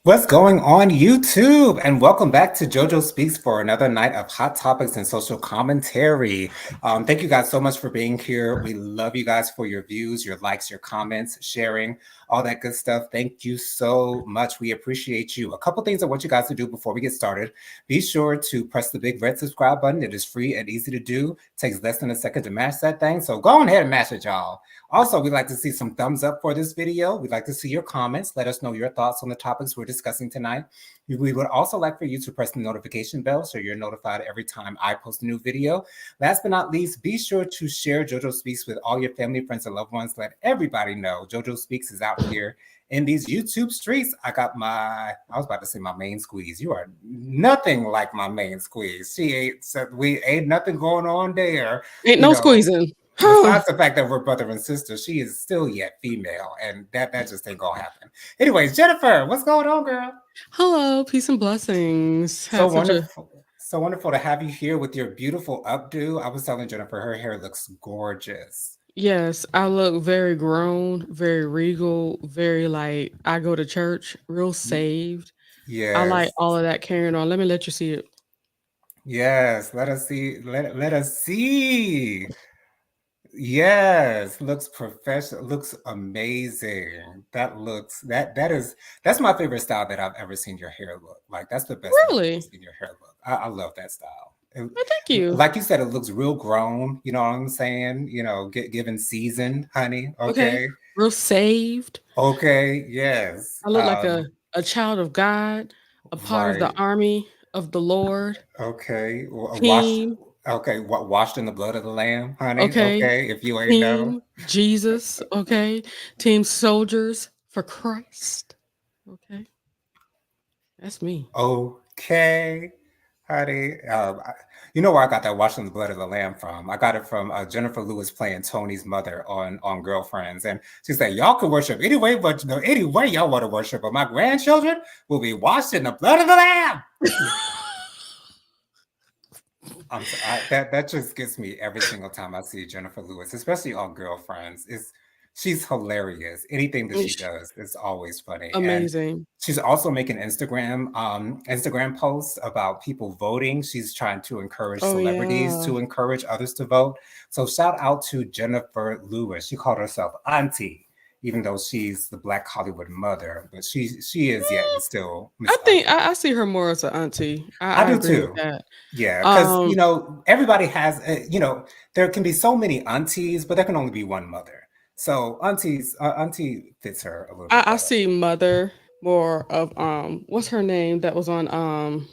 What's going on YouTube? And welcome back to JoJo Speaks for another night of hot topics and social commentary. Thank you guys so much for being here. We love you guys for your views, your likes, your comments, sharing, all that good stuff. Thank you so much. We appreciate you. A couple things I want you guys to do before we get started. Be sure to press the big red subscribe button. It is free and easy to do. It takes less than a second to mash that thing. So go on ahead and mash it, y'all. Also, we'd like to see some thumbs up for this video. We'd like to see your comments. Let us know your thoughts on the topics we're discussing tonight. We would also like for you to press the notification bell so you're notified every time I post a new video. Last but not least, be sure to share JoJo Speaks with all your family, friends, and loved ones. Let everybody know JoJo Speaks is out here in these YouTube streets. I was about to say my main squeeze. You are nothing like my main squeeze. We ain't nothing going on there. Ain't no squeezing. Besides the fact that we're brother and sister, she is still yet female, and that just ain't gonna happen. Anyways, Jennifer, what's going on, girl? Hello, peace and blessings. So wonderful to have you here with your beautiful updo. I was telling Jennifer, her hair looks gorgeous. Yes, I look very grown, very regal, very like I go to church, real saved. Yes. I like all of that carrying on. Let me let you see it. Yes, let us see. Let us see. Yes, looks professional, looks amazing. That's my favorite style that I've ever seen your hair look. Like that's the best way Really? I've seen your hair look. I love that style. Oh, thank you. Like you said, it looks real grown. You know what I'm saying? Given season, honey. Okay. Real saved. Okay. Yes. I look like a child of God, a part of the army of the Lord. Okay. Team. Okay, washed in the blood of the Lamb, honey. Okay. If you ain't Team know. Jesus. Okay. Team soldiers for Christ. Okay. That's me. Okay, honey. You know where I got that washing the blood of the lamb from? I got it from Jennifer Lewis playing Tony's mother on Girlfriends, and she said, "Y'all can worship anyway, but any way y'all want to worship, but my grandchildren will be washed in the blood of the lamb." That just gets me every single time I see Jennifer Lewis, especially on Girlfriends. She's hilarious. Anything that she does is always funny. Amazing. And she's also making Instagram posts about people voting. She's trying to encourage celebrities to encourage others to vote. So shout out to Jennifer Lewis. She called herself Auntie, even though she's the Black Hollywood mother, but she is yet still. I think I see her more as an auntie. I do too. Yeah, because everybody has. There can be so many aunties, but there can only be one mother. So auntie fits her a little bit. I see mother more of what's her name that was on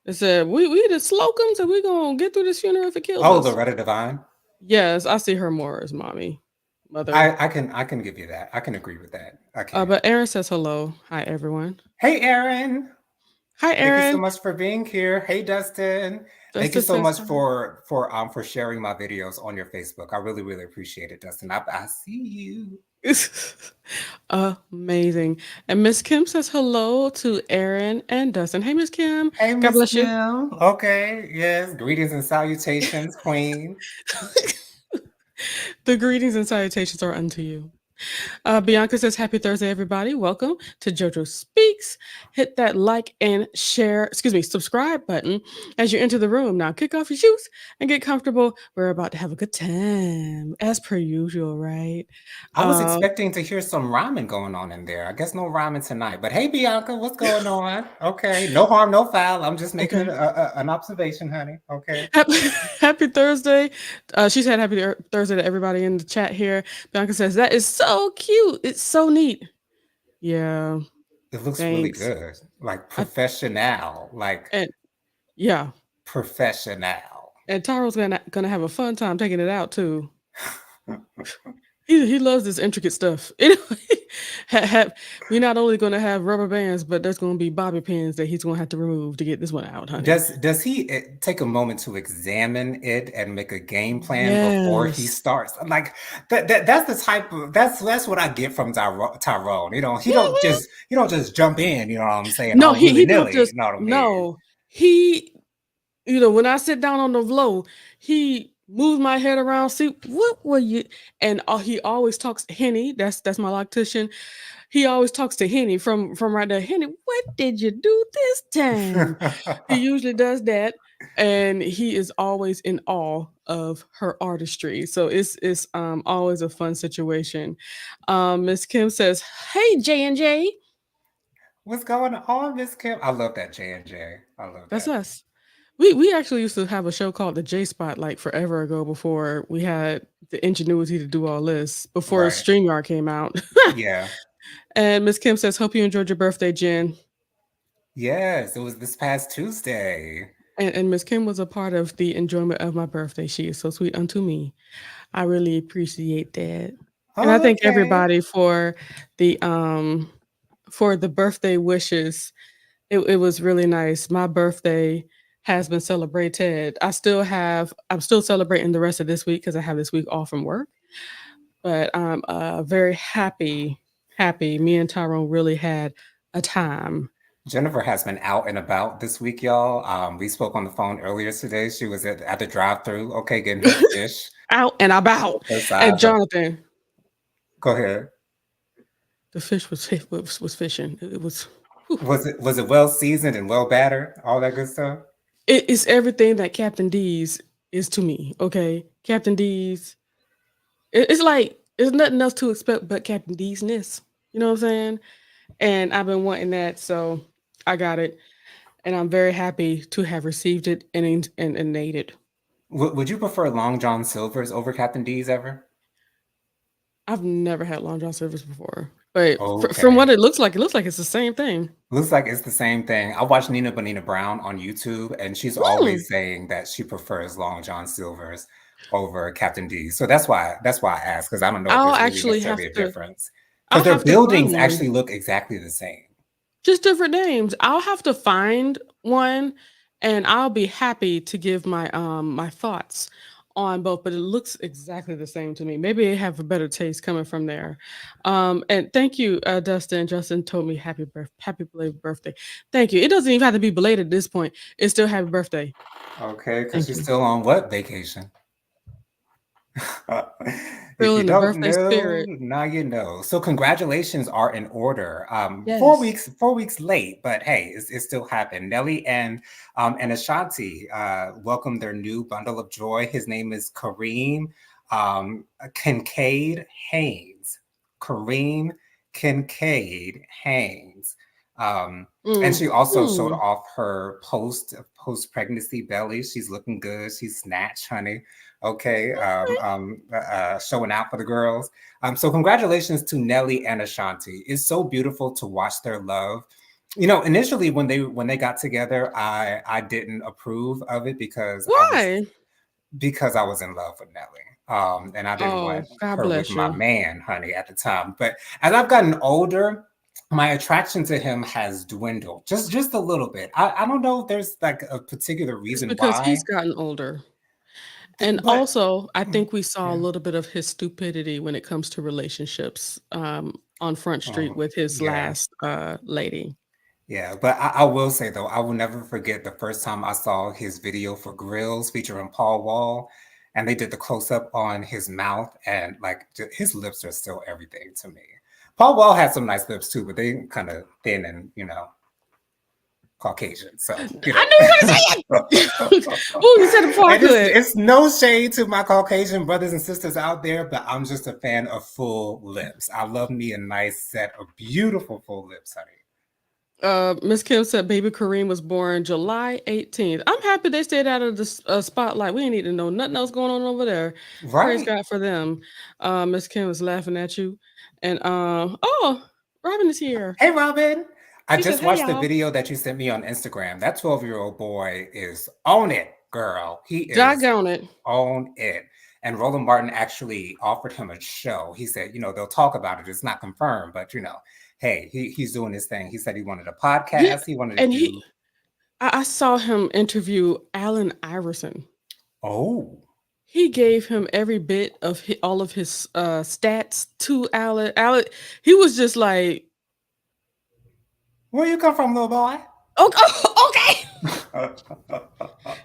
it said we the Slocums and we gonna get through this funeral if it kills us. Oh, Loretta Devine. Yes, I see her more as mommy. Mother. I can give you that. I can agree with that. I can. But Aaron says hello. Hi everyone. Hey Aaron. Hi Aaron. Thank you so much for being here. Hey Dustin. Thank you so much for sharing my videos on your Facebook. I really, really appreciate it, Dustin. I see you. Amazing. And Miss Kim says hello to Aaron and Dustin. Hey Miss Kim. Hey God bless Kim. You. Okay. Yes. Greetings and salutations, Queen. The greetings and salutations are unto you. Bianca says, happy Thursday, everybody. Welcome to JoJo Speaks. Hit that like and subscribe button as you enter the room. Now kick off your shoes and get comfortable. We're about to have a good time, as per usual, right? I was expecting to hear some rhyming going on in there. I guess no rhyming tonight. But hey, Bianca, what's going on? Okay. No harm, no foul. I'm just making an observation, honey. Okay. Happy Thursday. She said happy Thursday to everybody in the chat here. Bianca says, that is so cute. It's so neat. Yeah. It looks really good. Like professional. Yeah. Professional. And Taro's gonna have a fun time taking it out too. He loves this intricate stuff. Anyway, we're not only going to have rubber bands, but there's going to be bobby pins that he's going to have to remove to get this one out, honey. Does he take a moment to examine it and make a game plan before he starts? Like that's the type of that's what I get from Tyrone. He don't just jump in. You know what I'm saying? No, he don't just. No, he. When I sit down on the floor, he moves my head around. See, what were you? And he always talks Henny. That's my loctician. He always talks to Henny from right there. Henny, what did you do this time? He usually does that, and he is always in awe of her artistry. So it's always a fun situation. Miss Kim says, "Hey J&J." What's going on, Miss Kim? I love that J&J. I love That's that. us. We actually used to have a show called the J Spot like forever ago before we had the ingenuity to do all this before Right. StreamYard came out. Yeah. And Miss Kim says, "Hope you enjoyed your birthday, Jen." Yes, it was this past Tuesday. And Miss Kim was a part of the enjoyment of my birthday. She is so sweet unto me. I really appreciate that. And I thank Okay. everybody the for the birthday wishes. It was really nice. My birthday has been celebrated. I'm still celebrating the rest of this week because I have this week off from work. But I'm very happy. Me and Tyrone really had a time. Jennifer has been out and about this week, y'all. We spoke on the phone earlier today. She was at the drive-through, okay, getting her fish, Out and about. her And sides of. Jonathan, Go ahead. the fish was fishing. It was whew. Was it well seasoned and well battered? All that good stuff. It's everything that Captain D's is to me. Okay, Captain D's. It's like there's nothing else to expect but Captain D's ness. You know what I'm saying? And I've been wanting that, so I got it, and I'm very happy to have received it and ate it. Would you prefer Long John Silver's over Captain D's ever? I've never had Long John Silver's before, but from Okay. what it looks like it's the same thing. Looks like it's the same thing. I watched Nina Bonina Brown on YouTube, and she's Hmm. always saying that she prefers Long John Silver's over Captain D. So that's why I asked, because I don't know if I'll there's really actually have necessarily a to. difference. Because I'll their have to find buildings one. actually look exactly the same. Just different names. I'll have to find one, and I'll be happy to give my thoughts on both, but it looks exactly the same to me. Maybe they have a better taste coming from there. And thank you, Dustin. Justin told me happy belated birthday. Thank you. It doesn't even have to be belated at this point. It's still happy birthday. Okay, because Thank you're you. still on what vacation? If Still you in the don't birthday know, spirit. now you know. So congratulations are in order. Four Yes. weeks, 4 weeks late, but hey, it still happened. Nelly and Ashanti welcomed their new bundle of joy. His name is Kareem Kincaid Haynes. Kareem Kincaid Haynes. And Mm. she also showed Mm. off her post pregnancy belly. She's looking good. She's snatched, honey. Okay, showing out for the girls. So congratulations to Nelly and Ashanti. It's so beautiful to watch their love. You know, initially when they got together, I didn't approve of it Why? because I was in love with Nelly. And I didn't Oh, want God her with bless my you. man, honey, at the time. But as I've gotten older, my attraction to him has dwindled just a little bit. I don't know if there's like a particular It's reason because he's why, gotten older. And but also, I think we saw a yeah. little bit of his stupidity when it comes to relationships, on Front Street with his Yeah, last, lady. yeah. But I will say though, I will never forget the first time I saw his video for Grills featuring Paul Wall, and they did the close up on his mouth, and like his lips are still everything to me. Paul Wall had some nice lips too, but they kind of thin and Caucasian. So I knew you were gonna say it! Ooh, you said it before I and it's could. it's no shade to my Caucasian brothers and sisters out there, but I'm just a fan of full lips. I love me a nice set of beautiful full lips, honey. Miss Kim said baby Kareem was born July 18th. I'm happy they stayed out of the spotlight. We ain't need to know nothing else going on over there. Praise Right. God for them. Miss Kim was laughing at you. And oh, Robin is here. Hey, Robin. I He says, just "Hey watched the y'all." video that you sent me on Instagram. That 12-year-old boy is on it, girl. He is Doggone it. on it. And Roland Martin actually offered him a show. He said, they'll talk about it. It's not confirmed, but hey, he's doing his thing. He said he wanted a Yeah, podcast. He wanted to and do. I saw him interview Allen Iverson. Oh, He gave him every bit of all of his stats to Allen. Allen, he was just like, where you come from, little boy? okay, okay,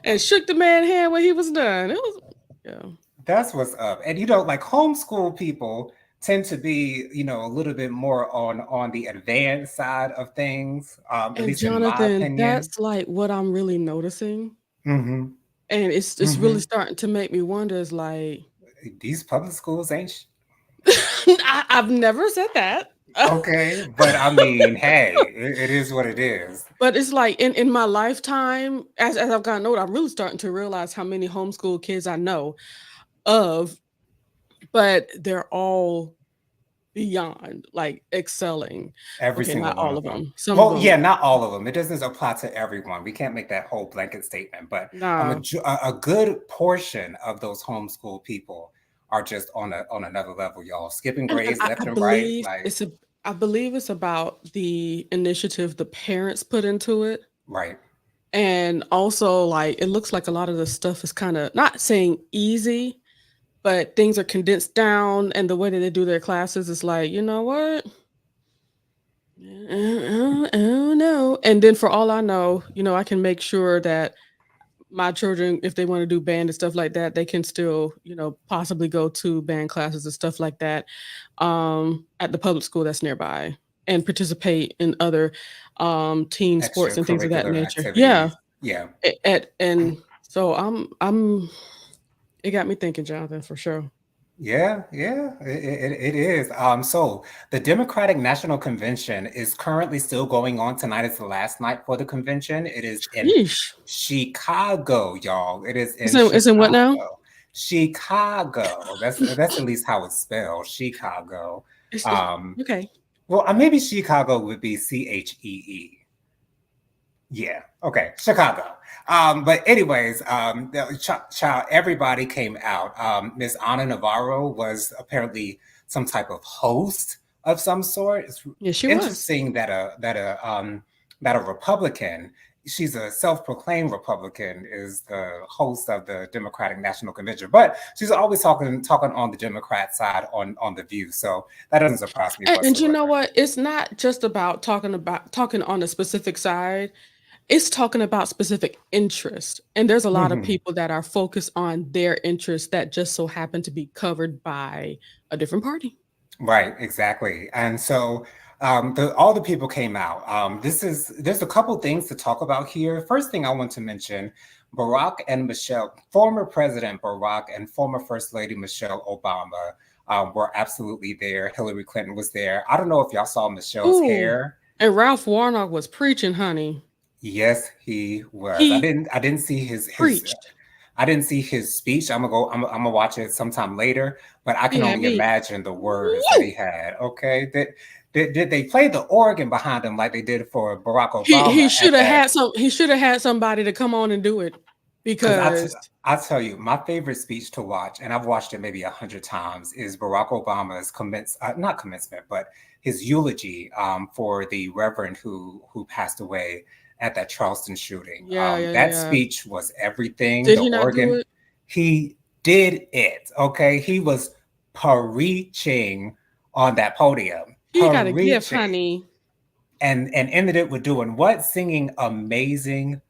and shook the man's hand when he was done. It was. Yeah. That's what's up. And like homeschool people tend to be, a little bit more on the advanced side of things, at And least in my Jonathan, opinion. that's like what I'm really noticing. Hmm. And it's really Hmm. starting to make me wonder is like These public schools ain't I've never said that. okay, but I mean, hey, it is what it is. But it's like in my lifetime, as I've gotten older, I'm really starting to realize how many homeschool kids I know of, but they're all beyond like excelling. Every Okay, single not one all of of them. them. Some of Well, them, yeah, not all of them. It doesn't apply to everyone. We can't make that whole blanket statement, but nah. a good portion of those homeschool people are just on another level, y'all. Skipping And grades I left and right, believe like it's a I believe it's about the initiative the parents put into it. right. And also like it looks like a lot of the stuff is kind of not saying easy, but things are condensed down and the way that they do their classes is like, you know what? I don't know. And then for all I know, I can make sure that my children, if they want to do band and stuff like that, they can still, possibly go to band classes and stuff like that at the public school that's nearby and participate in other team sports and things of that Extracurricular nature. Yeah. activities. Yeah. And so it got me thinking, Jonathan, for sure. Yeah, yeah, it is. So the Democratic National Convention is currently still going on. Tonight is the last night for the convention. It is in Yeesh. Chicago, y'all. It is in It's in what now? Chicago. Chicago. That's at least how it's spelled. Chicago. It's Um, okay. well, maybe Chicago would be CHEE. Yeah. Okay. Chicago. But anyways, child, everybody came out. Miss Ana Navarro was apparently some type of host of some sort. It's Yeah, she was. interesting that a Republican, she's a self-proclaimed Republican, is the host of the Democratic National Convention. But she's always talking on the Democrat side on the View. So that doesn't surprise me And you know whatsoever. what? It's not just about talking on a specific side. It's talking about specific interest. And there's a lot of Mhm. people that are focused on their interests that just so happen to be covered by a different party. Right, exactly. And so all the people came out. There's a couple things to talk about here. First thing I want to mention, Barack and Michelle, former President Barack and former First Lady Michelle Obama were absolutely there. Hillary Clinton was there. I don't know if y'all saw Michelle's Ooh. hair. And Ralph Warnock was preaching, honey. Yes, he was. He I didn't see his preached. I didn't see his speech. I'm gonna watch it sometime later, but I He can had only me. imagine the words that he Woo! had. Okay. Did they play the organ behind him like they did for Barack He Obama should at have that? had he should have had somebody to come on and do it Because because I tell you, my favorite speech to watch, and I've watched it maybe 100 times, is Barack Obama's not commencement, but his eulogy for the Reverend who passed away at that Charleston shooting. yeah, yeah, That yeah. speech was everything. Did The he not do organ, it? he did it. Okay, he was preaching on that podium, He got a gift, preaching, honey. and ended it with doing what? Singing Amazing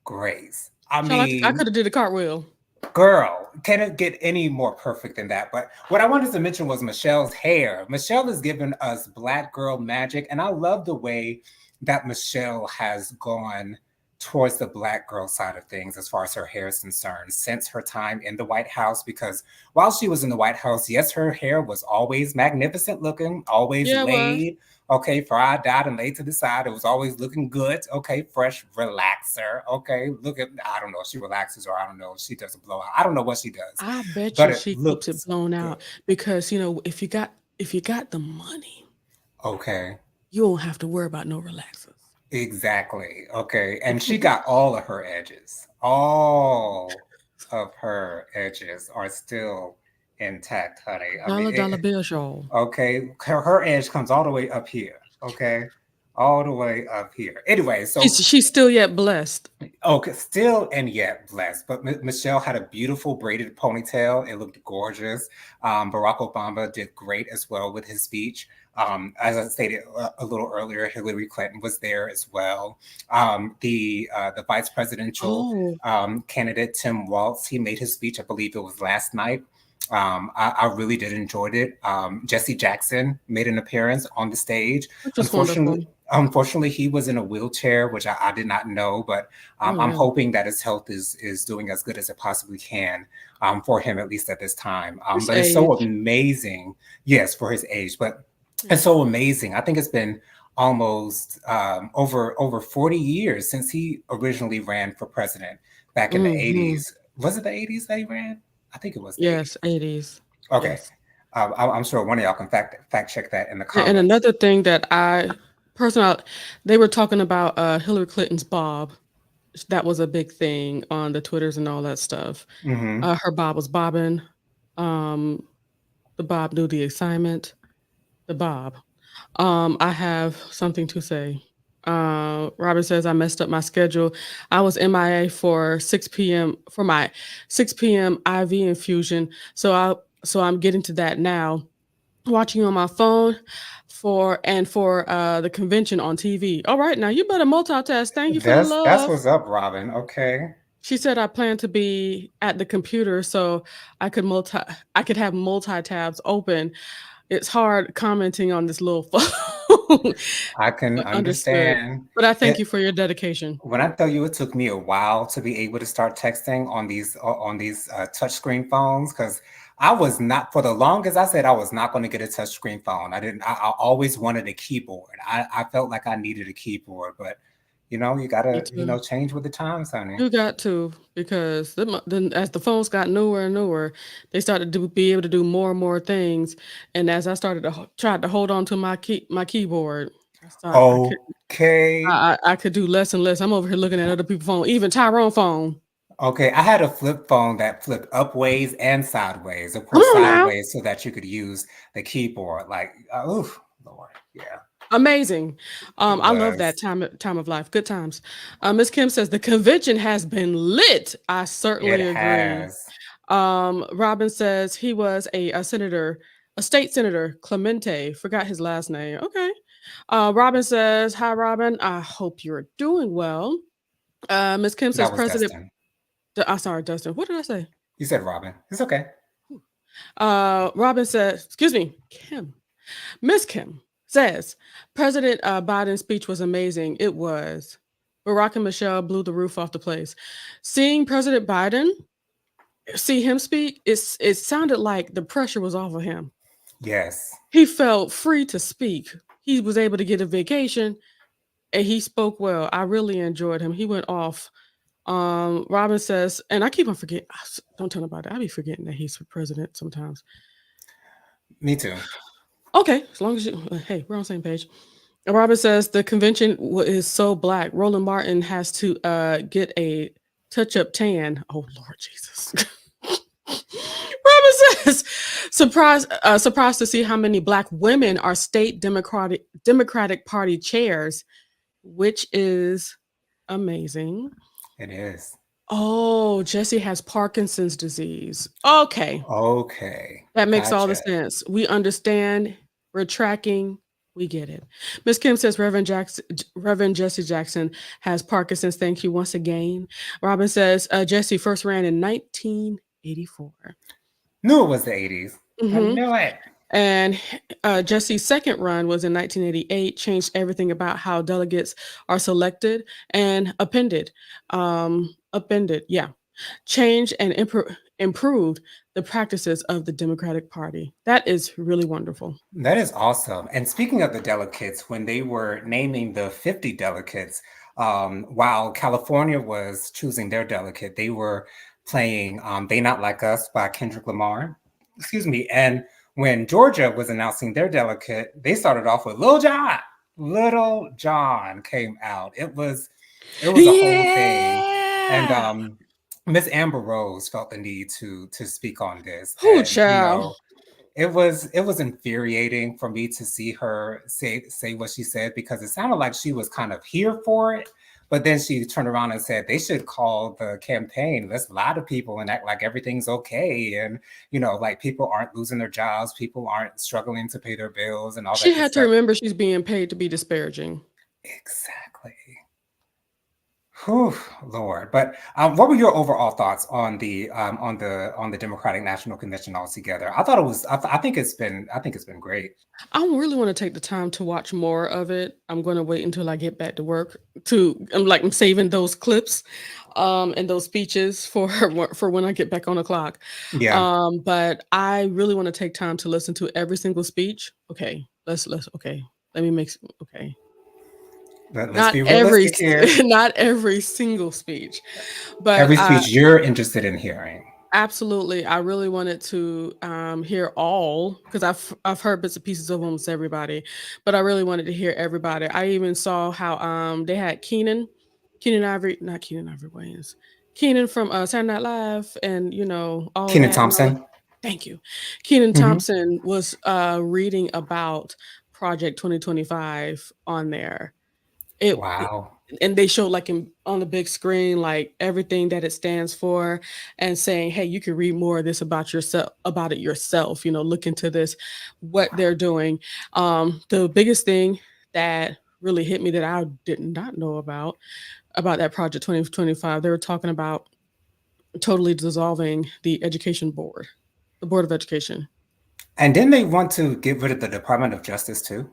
Grace. I Child, I mean, could have did a cartwheel. girl, can it get any more perfect than that? But what I wanted to mention was Michelle's hair. Michelle has given us Black girl magic, and I love the way that Michelle has gone towards the Black girl side of things as far as her hair is concerned since her time in the White House. Because while she was in the White House, yes, her hair was always magnificent looking, always Yeah, it was. laid. Okay, fried, dyed, and laid to the side. It was always looking good. Okay, fresh relaxer. Okay, look at, I don't know if she relaxes or I don't know if she does a blowout. I don't know what she does, I bet but you it she keeps it looks blown good. out because if you got the money, Okay, you don't have to worry about no relaxers. exactly. Okay, and she got all of her edges. All of her edges are still intact, honey. I mean, Dollar bill, y'all. okay, her edge comes all the way up here. Okay, all the way up here. Anyway, so She's still yet blessed. okay, still and yet blessed. But Michelle had a beautiful braided ponytail. It looked gorgeous. Barack Obama did great as well with his speech. As I stated a little earlier, Hillary Clinton was there as well. The vice presidential Oh, candidate, Tim Walz, he made his speech. I believe it was last night. I really did enjoy it. Jesse Jackson made an appearance on the stage. which was wonderful. Unfortunately, he was in a wheelchair, which I did not know, but Oh I'm yeah, hoping that his health is doing as good as it possibly can for him, at least at this time. his But it's so age. amazing, yes, for his age, but it's so amazing. I think it's been almost over 40 years since he originally ran for president back in the Hmm. 80s. Was it the 80s that he ran? I think it was the Yes, 80s. 80s. Okay. Yes. I'm sure one of y'all can fact check that in the And comments. another thing that I personally, they were talking about Hillary Clinton's bob. That was a big thing on the Twitters and all that stuff. Hmm. Her bob was bobbing. Um, the bob knew the assignment. The bob. I have something to say. Robert says I messed up my schedule. I was MIA for 6 p.m. for my 6 p.m. IV infusion. So I'm getting to that now. Watching on my phone for the convention on TV. All right, now you better multitask. Thank you for the That's love. what's up, Robin. Okay. She said I plan to be at the computer so I could multi I could have multi tabs open. It's hard commenting on this little phone. I can But understood. understand But I thank it. you for your dedication. When I tell you it took me a while to be able to start texting on these touchscreen phones, because I was not, for the longest I said I was not going to get a touchscreen phone. I didn't. I always wanted a keyboard. I felt like I needed a keyboard, but you Me gotta too. change with the times, honey. You got to because then as the phones got newer and newer, they started to be able to do more and more things. And as I started to tried to hold on to my keyboard, I could Okay. I could do less and less. I'm over here looking at other people's phone, even Tyrone phone. Okay, I had a flip phone that flipped upways and sideways. Of Come course, on now. sideways so that you could use the keyboard. Like, oof, Lord, yeah, Amazing. it I love that was. time of life. Good times. Miss Kim says the convention has been lit. I It certainly agree. has. Robin says he was a senator, a state senator, Clemente. Forgot his last name. Okay. Robin says, "Hi, Robin. I hope you're doing well." Miss Kim says, That was "President." Dustin. I'm sorry, Dustin. What did I say? You said Robin. It's okay. Robin says, "Excuse me, Kim." Miss Kim says, "President Biden's speech was amazing. It was. Barack and Michelle blew the roof off the place. Seeing President Biden, see him speak, it sounded like the pressure was off of him. Yes, He felt free to speak. He was able to get a vacation and he spoke well. I really enjoyed him. He went off. Robin says, and I keep on forgetting, don't tell nobody. I be forgetting that he's for president sometimes. me too. Okay, as long as you, hey, we're on the same page. Robin says the convention is so black. Roland Martin has to get a touch up tan. Oh Lord Jesus. Robin says, surprised to see how many black women are state Democratic Party chairs, which is amazing. It is. Oh, Jesse has Parkinson's disease. Okay. Okay, That makes all the gotcha. sense. We understand. We're tracking. We get it. Miss Kim says Reverend Jesse Jackson has Parkinson's. Thank you once again. Robin says Jesse first ran in 1984. Knew it was the 80s. I Hmm. knew it. And Jesse's second run was in 1988, changed everything about how delegates are selected and appended, yeah. Changed and improved the practices of the Democratic Party. That is really wonderful. That is awesome. And speaking of the delegates, when they were naming the 50 delegates, while California was choosing their delegate, they were playing They Not Like Us by Kendrick Lamar. Excuse me. And when Georgia was announcing their delegate, they started off with Lil Jon. Little John came out. It was a whole thing. And Yeah. Miss Amber Rose felt the need to speak on this. Who And child? it was infuriating for me to see her say what she said, because it sounded like she was kind of here for it, But then she turned around and said they should call the campaign. Let's lie to people and act like everything's okay. And, like people aren't losing their jobs, people aren't struggling to pay their bills and all She that good had to stuff. remember she's being paid to be disparaging. Exactly. Whew, Lord. But what were your overall thoughts on the Democratic National Convention altogether? I thought it was. I think it's been. I think it's been great. I really want to take the time to watch more of it. I'm going to wait until I get back to work. I'm saving those clips, and those speeches for for when I get back on the clock. Yeah. But I really want to take time to listen to every single speech. Okay, let's okay. Let me make okay. Let's Not be every realistic here. not every single speech, but Every speech you're interested in hearing. absolutely. I really wanted to hear all because I've heard bits and pieces of almost everybody, but I really wanted to hear everybody. I even saw how they had Keenan Ivory, not Keenan Ivory Wayans, Keenan from Saturday Night Live, and all Kenan that and all. Thompson. Thank you. Keenan Hmm. Thompson was reading about Project 2025 on there. It Wow. and they showed like on the big screen like everything that it stands for and saying, hey, you can read more of this about it yourself, look into this, what they're doing. The biggest thing that really hit me that I did not know about that Project 2025, they were talking about totally dissolving the board of education. And then they want to get rid of the Department of Justice too.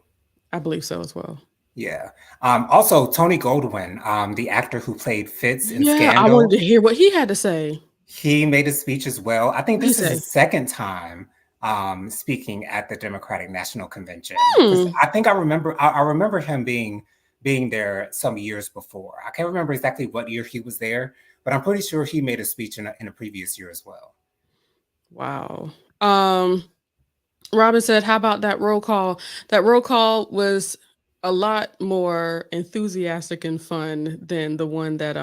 I believe so as well. Yeah. Also, Tony Goldwyn, the actor who played Fitz in Yeah, I wanted Scandal, to hear what he had to say. he made a speech as well. I think What he this is say? his second time speaking at the Democratic National Convention because Hmm. I think I remember him being there some years before. I can't remember exactly what year he was there, but I'm pretty sure he made a speech in a previous year as well. Wow. Um, Robin said, "How about that roll call? That roll call was a lot more enthusiastic and fun than the one that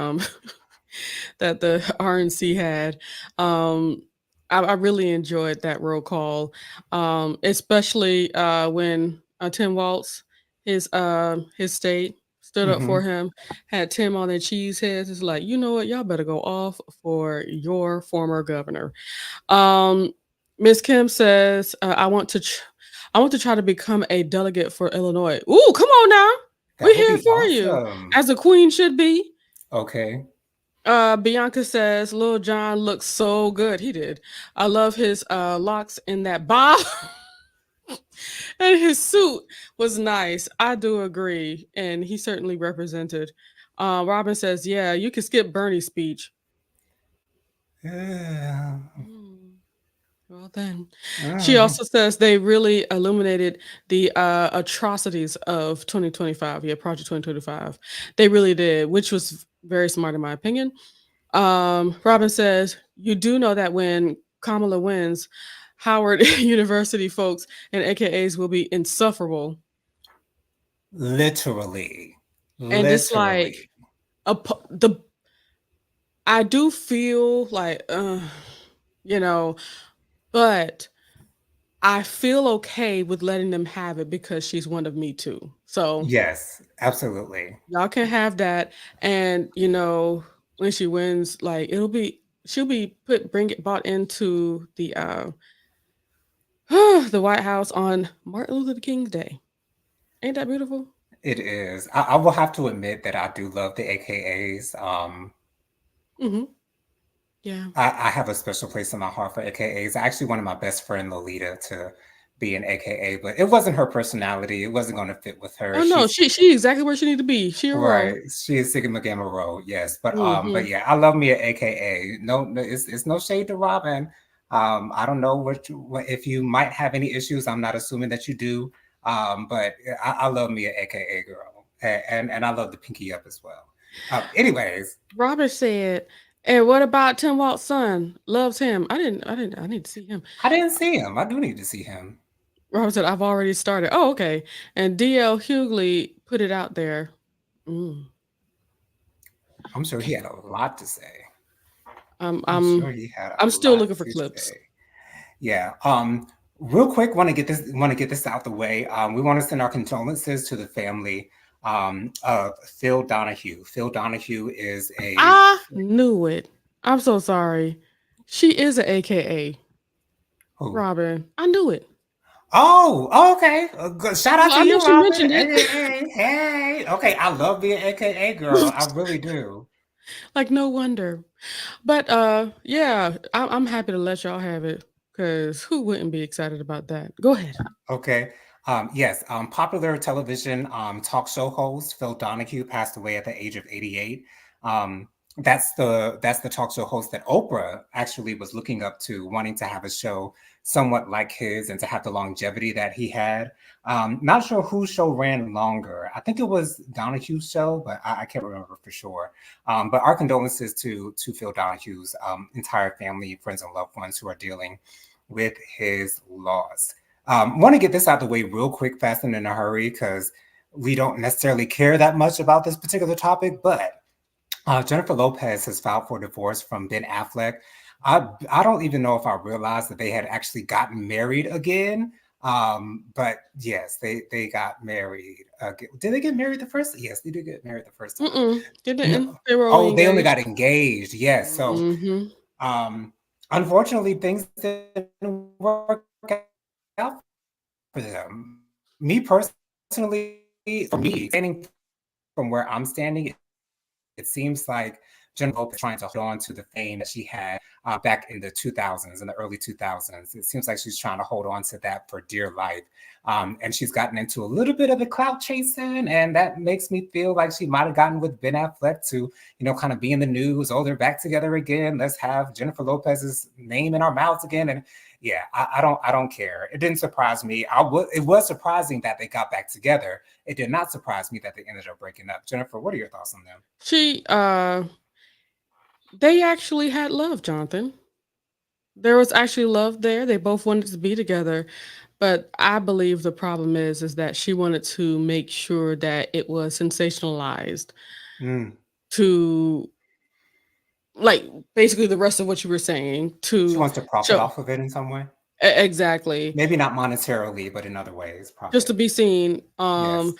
that the RNC had. Um, I really enjoyed that roll call, especially when Tim Waltz, his state stood up for Hmm. him, had Tim on their cheese heads. It's like, you know what, y'all better go off for your former governor. Um, Miss Kim says, I want to try to become a delegate for Illinois. Ooh, come on now. That We're would here be for you. awesome. As a queen should be. Okay. Bianca says, Lil John looks so good. He did. I love his locks in that bob. And his suit was nice. I do agree. And he certainly represented. Robin says, yeah, you can skip Bernie's speech. Yeah. Hmm. Well, then. She Uh, also says they really illuminated the atrocities of 2025. Yeah, Project 2025. They really did, which was very smart in my opinion. Robin says, you do know that when Kamala wins, Howard University folks and AKAs will be insufferable. literally. And it's Literally. like the I do feel like you know, but I feel okay with letting them have it because she's one of me too. So Yes, absolutely. y'all can have that. And when she wins, like she'll be brought into the the White House on Martin Luther King's Day. Ain't that beautiful? It is. I will have to admit that I do love the AKAs. Hmm. Yeah. I have a special place in my heart for AKAs. I actually wanted my best friend Lolita to be an AKA, but it wasn't her personality. It wasn't going to fit with her. Oh no, She's she exactly where she need to be. She a right. row. She is Sigma Gamma Rho, yes. But Hmm. yeah, I love me an AKA. No, no, it's no shade to Robin. I don't know if you might have any issues. I'm not assuming that you do. But I love me an AKA girl, and I love the pinky up as well. Anyways, Robert said, and what about Tim Walt's son? Loves him. I need to see him. I didn't see him. I do need to see him. Robert said, I've already started. Oh, okay. And DL Hughley put it out there. Mm. I'm sure he had a lot to say. I'm I'm sure I'm he had a I'm still lot looking for to clips. say. Yeah. Real quick, want to get this out the way. We want to send our condolences to the family Phil Donahue. Phil Donahue is a I knew it. I'm so sorry. She is an AKA who? Robin. I knew it. Oh, okay. Shout out Well, to I know you, she Robin. mentioned it. Hey. Okay, I love being AKA girl. I really do. Like no wonder. But yeah, I'm happy to let y'all have it because who wouldn't be excited about that? Go ahead. Okay. Yes. Popular television talk show host Phil Donahue passed away at the age of 88. Um, that's the talk show host that Oprah actually was looking up to, wanting to have a show somewhat like his and to have the longevity that he had. Not sure whose show ran longer. I think it was Donahue's show, but I can't remember for sure. But our condolences to Phil Donahue's entire family, friends, and loved ones who are dealing with his loss. Want to get this out the way real quick, fast and in a hurry, because we don't necessarily care that much about this particular topic. But Jennifer Lopez has filed for divorce from Ben Affleck. I don't even know if I realized that they had actually gotten married again. But yes, they got married. Did they get married the first? Yes, they did get married the first time. Mm-mm, they didn't. No, They were only oh, they only engaged. got engaged. Yes, so Mm-hmm. um, unfortunately, things didn't work out for them. Me personally, for me, standing from where I'm standing, it seems like Jennifer Lopez is trying to hold on to the fame that she had back in the 2000s, in the early 2000s. It seems like she's trying to hold on to that for dear life. And she's gotten into a little bit of the clout chasing, and that makes me feel like she might have gotten with Ben Affleck to, kind of be in the news. Oh, they're back together again. Let's have Jennifer Lopez's name in our mouths again. And yeah, I don't care. It didn't surprise me. It was surprising that they got back together. It did not surprise me that they ended up breaking up. Jennifer, what are your thoughts on them? She they actually had love, Jonathan. There was actually love there. They both wanted to be together. But I believe the problem is that she wanted to make sure that it was sensationalized Mm. to like basically the rest of what you were saying She to wants to profit show off of it in some way. exactly Maybe not monetarily, but in other ways, just to profit. be seen. Yes.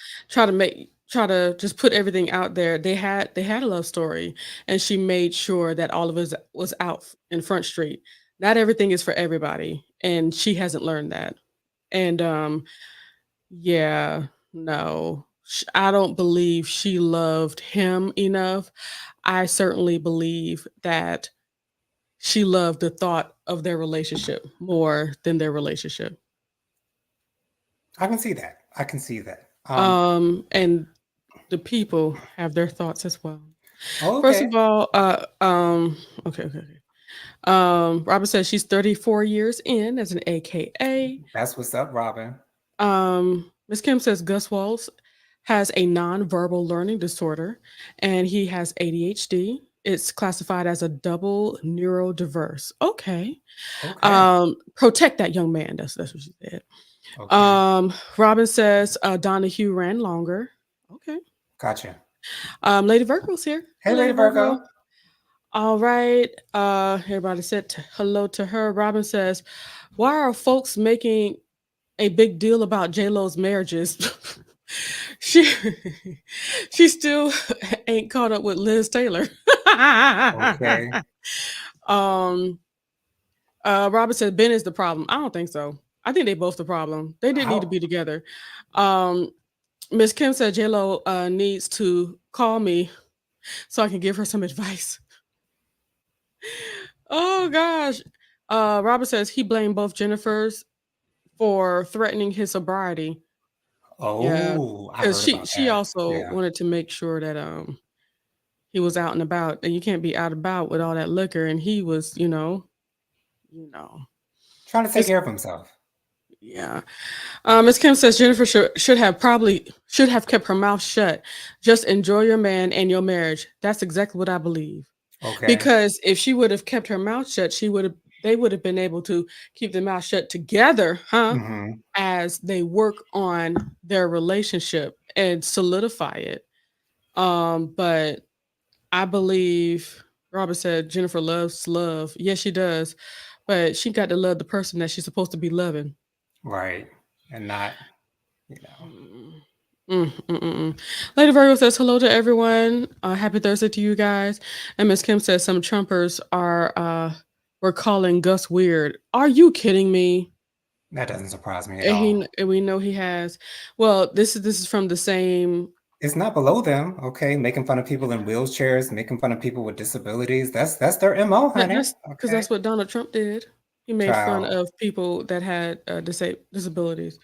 Try to just put everything out there. They had a love story, and she made sure that all of us was out in Front Street. Not everything is for everybody, and she hasn't learned that. And yeah, no, I don't believe she loved him enough. I certainly believe that she loved the thought of their relationship more than their relationship. I can see that. I can see that. And the people have their thoughts as well. First of Okay. all, okay. Robin says she's 34 years in as an AKA. That's what's up, Robin. Miss Kim says Gus Walls has a nonverbal learning disorder and he has ADHD. It's classified as a double neurodiverse. Okay. Okay. Protect that young man. That's what she said. Okay. Robin says Donahue ran longer. Okay. Gotcha. Lady Virgo's here. Hey, Hey, Lady Lady Virgo. Virgo. All right. Everybody said hello to her. Robin says, "Why are folks making a big deal about J Lo's marriages?" she she still ain't caught up with Liz Taylor. Okay. um. Robin said Ben is the problem. I don't think so. I think they both the problem. They didn't need to How? be together. Um. Miss Kim said J Lo needs to call me so I can give her some advice. Oh gosh. Robert says he blamed both Jennifers for threatening his sobriety. Yeah, Oh, I because heard about she that. also Yeah. wanted to make sure that he was out and about, and you can't be out and about with all that liquor. And he was, you know, Trying to take it's care of himself. yeah. Miss Kim says Jennifer should have kept her mouth shut. Just enjoy your man and your marriage. That's exactly what I believe. Okay. Because if she would have kept her mouth shut, they would have been able to keep their mouth shut together, huh? Mm-hmm. As they work on their relationship and solidify it. But I believe Robert said Jennifer loves love. Yes, she does. But she got to love the person that she's supposed to be loving. Right. And not, you know. Mm. Lady Virgo says hello to everyone. Happy Thursday to you guys. And Miss Kim says some Trumpers are were calling Gus weird. Are you kidding me? That doesn't surprise me at And all. we know he has. Well, this is from the same. It's not below them, okay? Making fun of people in wheelchairs, making fun of people with disabilities. That's their MO, honey. That's because Okay. that's what Donald Trump did. He made fun Child. of people that had disabilities.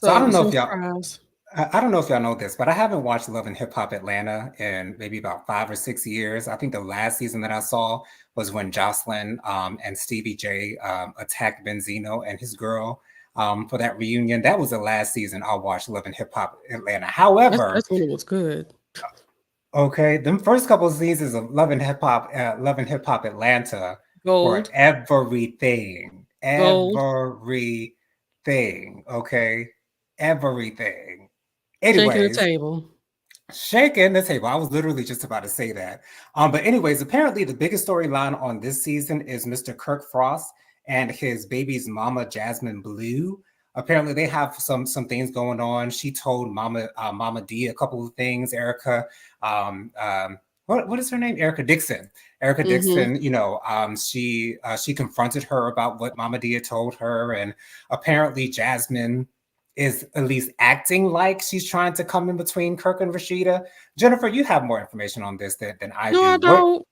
So I So don't it's know no if y'all surprise. I don't know if y'all know this, but I haven't watched Love and Hip Hop Atlanta in maybe about 5 or 6 years. I think the last season that I saw was when Jocelyn and Stevie J attacked Benzino and his girl for that reunion. That was the last season I watched Love and Hip Hop Atlanta. However, That's when it was good. okay, them first couple of seasons of Love and Hip Hop Atlanta were Gold, everything, gold, everything. Okay, everything. shaking the Anyways, table. shaking the table. I was literally just about to say that. But anyways, apparently the biggest storyline on this season is Mr. Kirk Frost and his baby's mama, Jasmine Blue. Apparently they have some things going on. She told Mama D a couple of things. Erica, what is her name? Erica Dixon. Erica Mm-hmm. Dixon. She confronted her about what Mama D had told her, and apparently Jasmine is at least acting like she's trying to come in between Kirk and Rashida. Jennifer, you have more information on this than I No, I do. What? don't.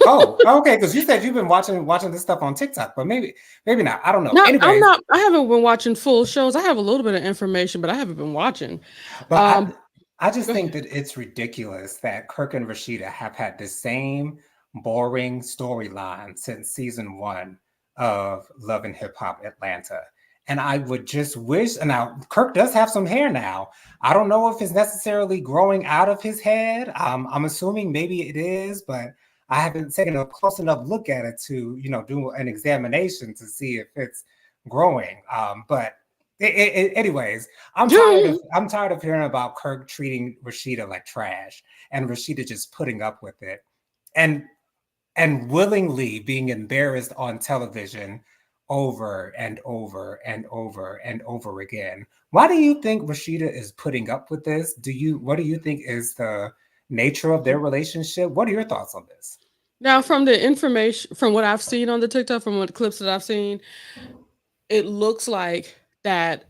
Oh, okay, because you said you've been watching this stuff on TikTok, but maybe not. I don't know. No, I'm Anyways, not. I haven't been watching full shows. I have a little bit of information, but I haven't been watching. but Um, I just go think ahead. that it's ridiculous that Kirk and Rashida have had the same boring storyline since season one of Love and Hip Hop Atlanta. And I would just wish, and now Kirk does have some hair now. I don't know if it's necessarily growing out of his head. I'm assuming maybe it is, but I haven't taken a close enough look at it to, do an examination to see if it's growing. But anyways, I'm tired of hearing about Kirk treating Rashida like trash and Rashida just putting up with it and and willingly being embarrassed on television over and over and over and over again. Why do you think Rashida is putting up with this? What do you think is the nature of their relationship? What are your thoughts on this? Now, from the information, from what I've seen on the TikTok, from what clips that I've seen, it looks like that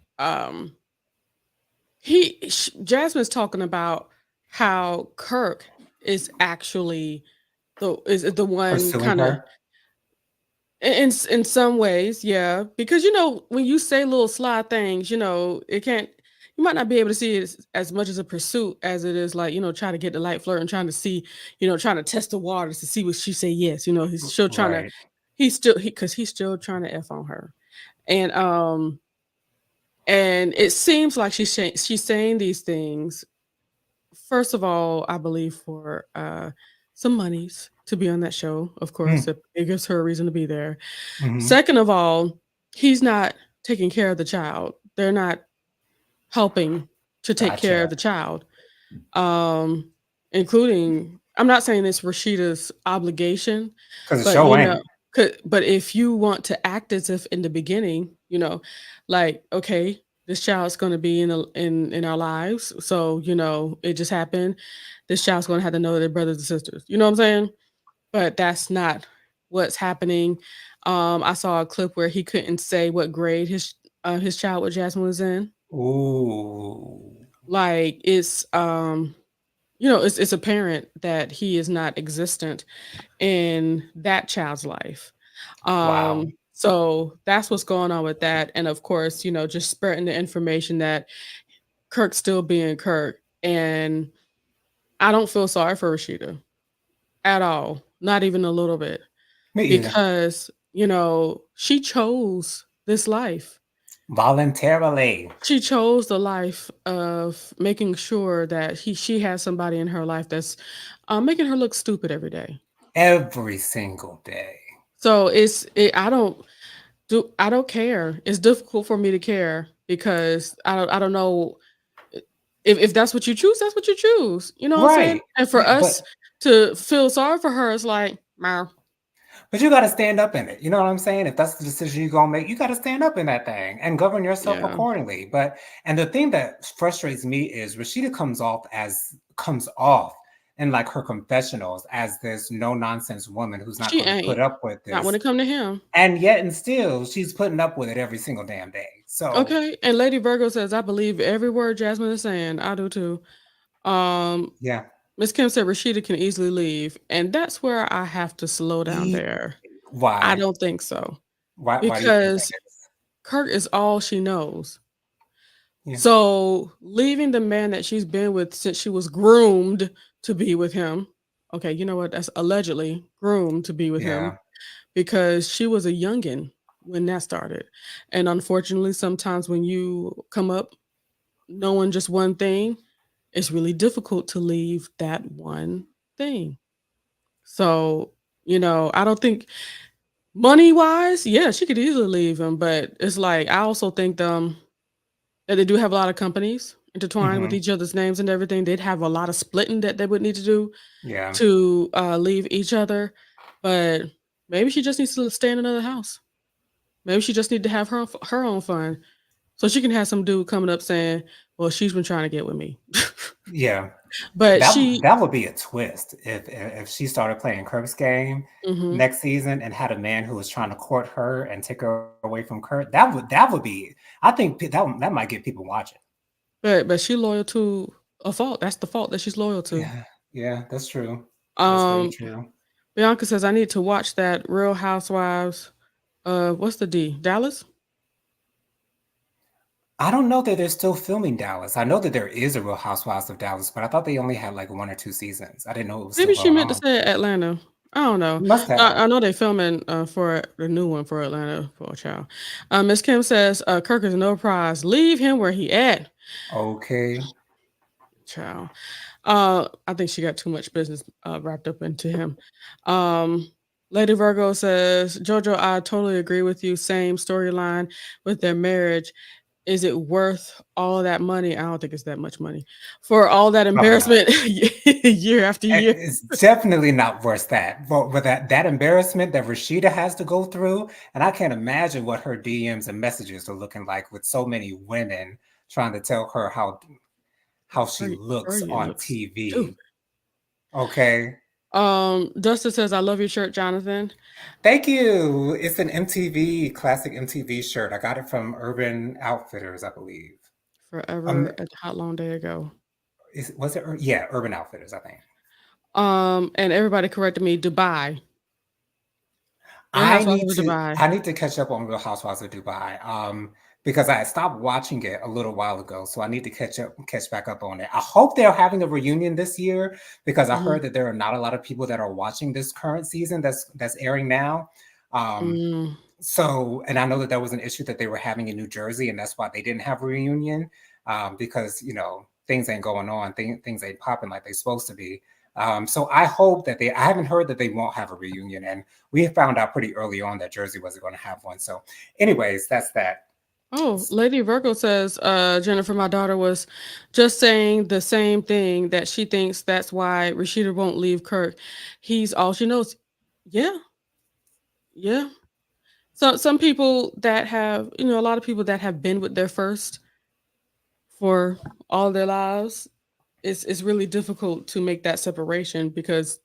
Jasmine's talking about how Kirk is actually the one Pursuing kind of her? in some ways, yeah, because when you say little sly things, it can't. You might not be able to see it as much as a pursuit as it is like trying to get the light flirt and trying to see, trying to test the waters to see what she say yes. He's still trying to. Right. He's still trying to f on her, and and it seems like she's saying these things. First of all, I believe for some monies to be on that show. Of course, it gives her a reason to be there. Mm-hmm. Second of all, he's not taking care of the child. They're not helping to take care of Gotcha. the child. Um, including I'm not saying it's Rashida's obligation, Because the but show ain't. but if you want to act as if in the beginning, like okay, this child's going to be in our lives, so it just happened. This child's going to have to know their brothers and sisters. You know what I'm saying? But that's not what's happening. I saw a clip where he couldn't say what grade his child with Jasmine was in. Ooh. Like it's apparent that he is not existent in that child's life. Wow. So that's what's going on with that. And of course, just spreading the information that Kirk's still being Kirk. And I don't feel sorry for Rashida at all. Not even a little bit. Me either. Because, she chose this life. Voluntarily. She chose the life of making sure that she has somebody in her life that's making her look stupid every day. Every single day. So I don't care. It's difficult for me to care because I don't know if that's what you choose, that's what you choose. You know what I'm saying? Right. And for Yeah, us to feel sorry for her, it's like, "Meow." But you got to stand up in it. You know what I'm saying? If that's the decision you're going to make, you got to stand up in that thing and govern yourself Yeah. accordingly. And the thing that frustrates me is Rashida comes off in like her confessionals as this no nonsense woman who's not She going to put ain't. up with Not when this. it come to him. And yet and still she's putting up with it every single damn day. So Okay. And Lady Virgo says, I believe every word Jasmine is saying. I do too. Um, yeah. Miss Kim said Rashida can easily leave. And that's where I have to slow down E- there. I why? don't think so. Why do you think that Because Kirk is all she knows. is? So leaving the man that she's been with since she was groomed to be with him. Okay, you know what? That's allegedly groomed to be with him Yeah. because she was a youngin when that started. And unfortunately, sometimes when you come up knowing just one thing, it's really difficult to leave that one thing. So, I don't think money wise, yeah, she could easily leave him, but it's like I also think that they do have a lot of companies intertwined with Hmm. each other's names and everything. They'd have a lot of splitting that they would need to do Yeah. to leave each other. But maybe she just needs to stay in another house. Maybe she just need to have her own fun, so she can have some dude coming up saying, "Well, she's been trying to get with me," Yeah. but That she. that would be a twist if she started playing Kirk's game Mhm. next season and had a man who was trying to court her and take her away from Kirk. That would be. I think that might get people watching. But she loyal to a fault. That's the fault that she's loyal to. Yeah. Yeah. That's true. That's very Um, true. Bianca says I need to watch that Real Housewives. What's the D? Dallas? I don't know that they're still filming Dallas. I know that there is a Real Housewives of Dallas, but I thought they only had like one or two seasons. I didn't know it was still Maybe she going meant to on. say Atlanta. I don't know. Must have. I know they're filming for the new one for Atlanta for a child. Miss Kim says Kirk is no prize. Leave him where he at. Okay. Child. I think she got too much business wrapped up into him. Um, Lady Virgo says, Jojo, I totally agree with you. Same storyline with their marriage. Is it worth all of that money? I don't think it's that much money for all that Probably not. embarrassment year after year. It's definitely not worth that. But that embarrassment that Rashida has to go through, and I can't imagine what her DMs and messages are looking like with so many women trying to tell her how she looks Fergie on looks TV. stupid. Okay. Dustin says, I love your shirt, Jonathan. Thank you. It's an MTV, classic MTV shirt. I got it from Urban Outfitters, I believe. Um, Forever a hot long day ago. was it? Yeah, Urban Outfitters, I think. And everybody corrected me, Dubai. Real I Housewives need of to Dubai. I need to catch up on Real Housewives of Dubai. Because I stopped watching it a little while ago, so I need to catch back up on it. I hope they're having a reunion this year because I Hmm. heard that there are not a lot of people that are watching this current season that's airing now. Um, Mm. and I know that there was an issue that they were having in New Jersey, and that's why they didn't have a reunion because things ain't going on, things ain't popping like they're supposed to be. So I hope that I haven't heard that they won't have a reunion, and we found out pretty early on that Jersey wasn't going to have one. So, anyways, that's that. Oh, Lady Virgo says, Jennifer, my daughter was just saying the same thing that she thinks that's why Rashida won't leave Kirk. He's all she knows. Yeah, yeah. So some people that have, a lot of people that have been with their first for all their lives, it's really difficult to make that separation because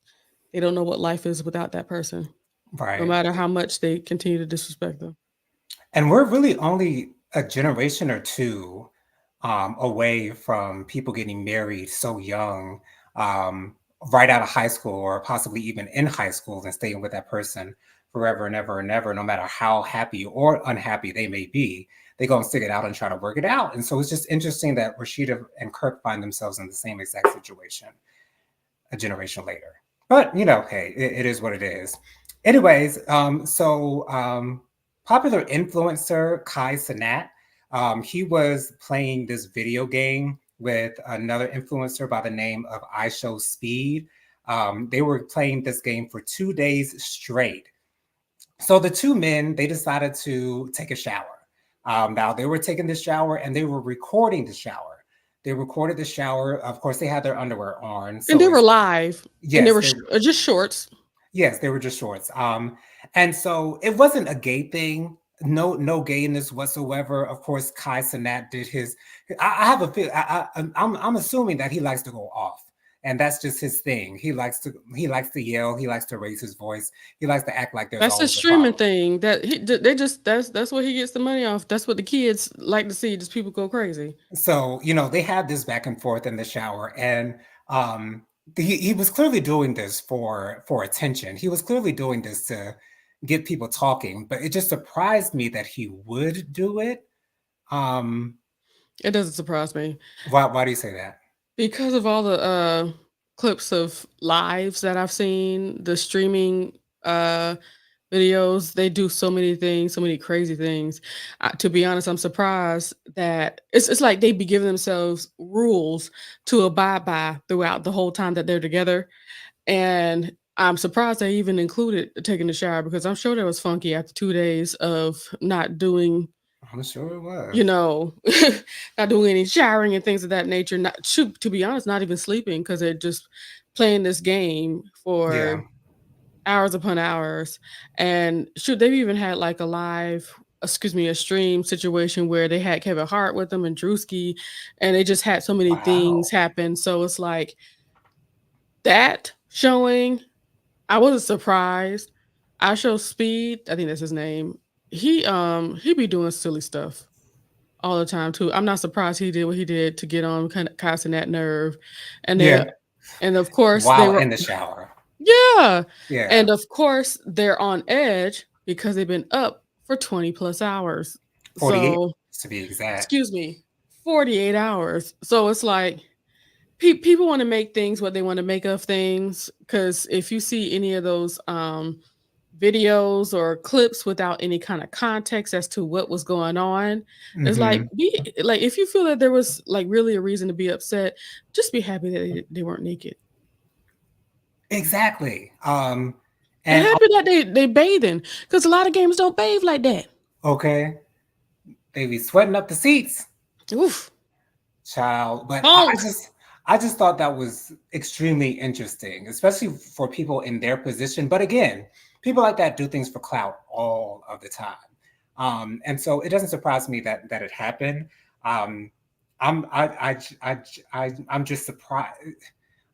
they don't know what life is without that person, no Right. matter how much they continue to disrespect them. And we're really only a generation or two away from people getting married so young, um, right out of high school, or possibly even in high school, and staying with that person forever and ever and ever, no matter how happy or unhappy they may be. They're going to stick it out and try to work it out. And so it's just interesting that Rashida and Kirk find themselves in the same exact situation a generation later. But hey, it is what it is. Anyways, popular influencer Kai Cenat, he was playing this video game with another influencer by the name of I Show Speed. They were playing this game for 2 days straight. So the two men, they decided to take a shower. Now they were taking the shower and they were recording the shower. They recorded the shower. Of course, they had their underwear on, And so they were it's live, and they yes, were just shorts. yes, they were just shorts. And so it wasn't a gay thing. No gayness whatsoever. Of course, Kai Cenat did his. I have a feel. I'm assuming that he likes to go off, and that's just his thing. He likes to yell. He likes to raise his voice. He likes to act like there's That's his always a streaming problem. thing. That he they just that's what he gets the money off. That's what the kids like to see. Just people go crazy. So they had this back and forth in the shower, and um, he was clearly doing this for attention. He was clearly doing this to get people talking, but it just surprised me that he would do it. Um, It doesn't surprise me why do you say that? because of all the clips of lives that I've seen, the streaming uh videos. They do so many things, so many crazy things. To be honest, I'm surprised that it's like they be giving themselves rules to abide by throughout the whole time that they're together. And I'm surprised they even included taking a shower because I'm sure that was funky after 2 days of not doing, I'm sure it you was. know, not doing any showering and things of that nature. Not to be honest, not even sleeping because they're just playing this game Yeah. for hours upon hours. And shoot, they've even had like a live, excuse me, a stream situation where they had Kevin Hart with them and Drewski, and they just had so many things Wow. happen. So it's like that showing, I wasn't surprised. I show Speed, I think that's his name. He be doing silly stuff all the time too. I'm not surprised he did what he did to get on kind of casting that nerve. And they Yeah. and of course they While were in the shower. yeah. Yeah. And of course, they're on edge because they've been up for 20 plus hours. 48 So, to be exact. excuse me, 48 hours. So it's like people want to make things what they want to make of things. Because if you see any of those videos or clips without any kind of context as to what was going on, it's like, Hmm. if you feel that there was like really a reason to be upset, just be happy that they weren't naked. Exactly. And And happy that they bathing, because a lot of games don't bathe like that. okay, they be sweating up the seats, Oof. child. But I Honk. just I just thought that was extremely interesting, especially for people in their position. But again, people like that do things for clout all of the time. And so it doesn't surprise me that it happened. Um, I'm just surprised.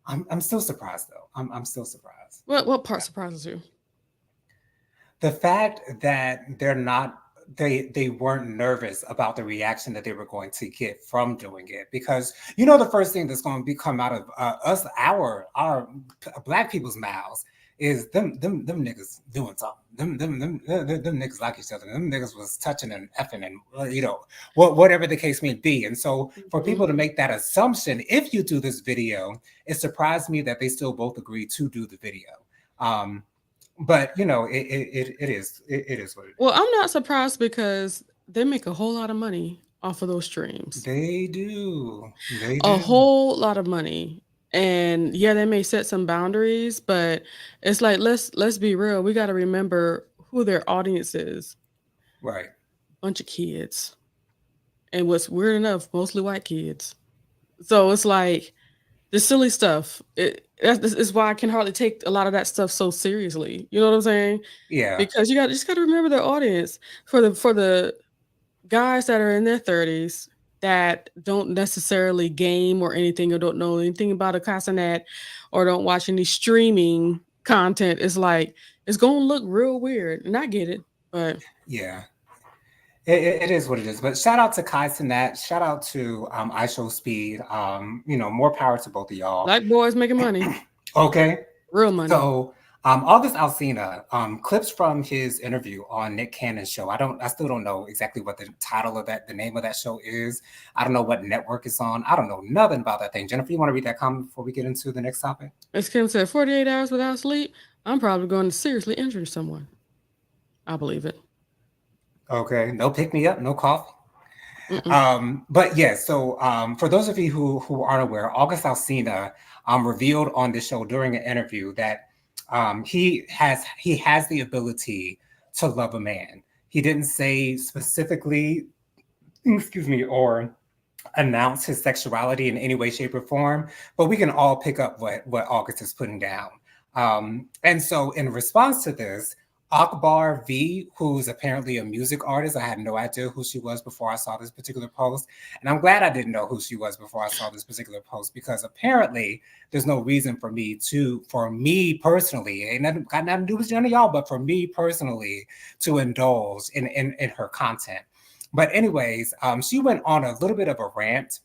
I'm still surprised though. I'm still surprised. What part surprises you? The fact that they weren't nervous about the reaction that they were going to get from doing it, because the first thing that's going to be come out of us our black people's mouths is them niggas doing something. Them niggas like each other. Them niggas was touching and effing and whatever the case may be. And so for Mhm. people to make that assumption, if you do this video, it surprised me that they still both agreed to do the video. Um, but it is what it Well, is. I'm not surprised because they make a whole lot of money off of those streams. They do. They A do. whole lot of money. And yeah, they may set some boundaries, but it's like let's be real. We got to remember who their audience is. Right. Bunch of kids. And what's weird enough, mostly white kids. So it's like the silly stuff. This is why I can hardly take a lot of that stuff so seriously. You know what I'm saying? Yeah. Because you just got to remember their audience for the guys that are in their 30s that don't necessarily game or anything or don't know anything about a castanet or don't watch any streaming content. Is like it's going to look real weird, and I get it, but Yeah. It is what it is. But shout out to Kai Cenat. Shout out to I Show Speed. More power to both of y'all. black boys making money, Okay. real money. So August Alsina, clips from his interview on Nick Cannon's show. I still don't know exactly what the title of the name of that show is. I don't know what network it's on. I don't know nothing about that thing. Jennifer, you want to read that comment before we get into the next topic? As Kim said, 48 hours without sleep, I'm probably going to seriously injure someone. I believe it. Okay. No pick me up, no coffee. Mm-mm. But yeah, so for those of you who aren't aware, August Alsina revealed on the show during an interview that he has the ability to love a man. He didn't say specifically, excuse me, or announce his sexuality in any way, shape, or form, but we can all pick up what August is putting down. And so in response to this, Akbar V, who's apparently a music artist. I had no idea who she was before I saw this particular post. And I'm glad I didn't know who she was before I saw this particular post, because apparently there's no reason for me personally, ain't nothing got nothing to do with none of y'all, but for me personally to indulge in her content. But anyways, she went on a little bit of a rant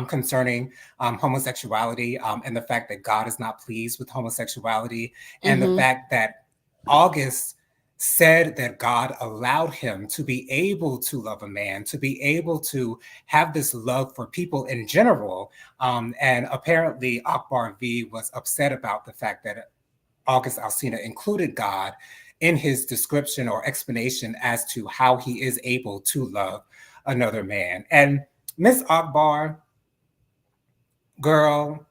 concerning homosexuality, and the fact that God is not pleased with homosexuality, and the Mm-hmm. fact that August said that God allowed him to be able to love a man, to be able to have this love for people in general. And apparently, Akbar V was upset about the fact that August Alsina included God in his description or explanation as to how he is able to love another man. And Miss Akbar, girl,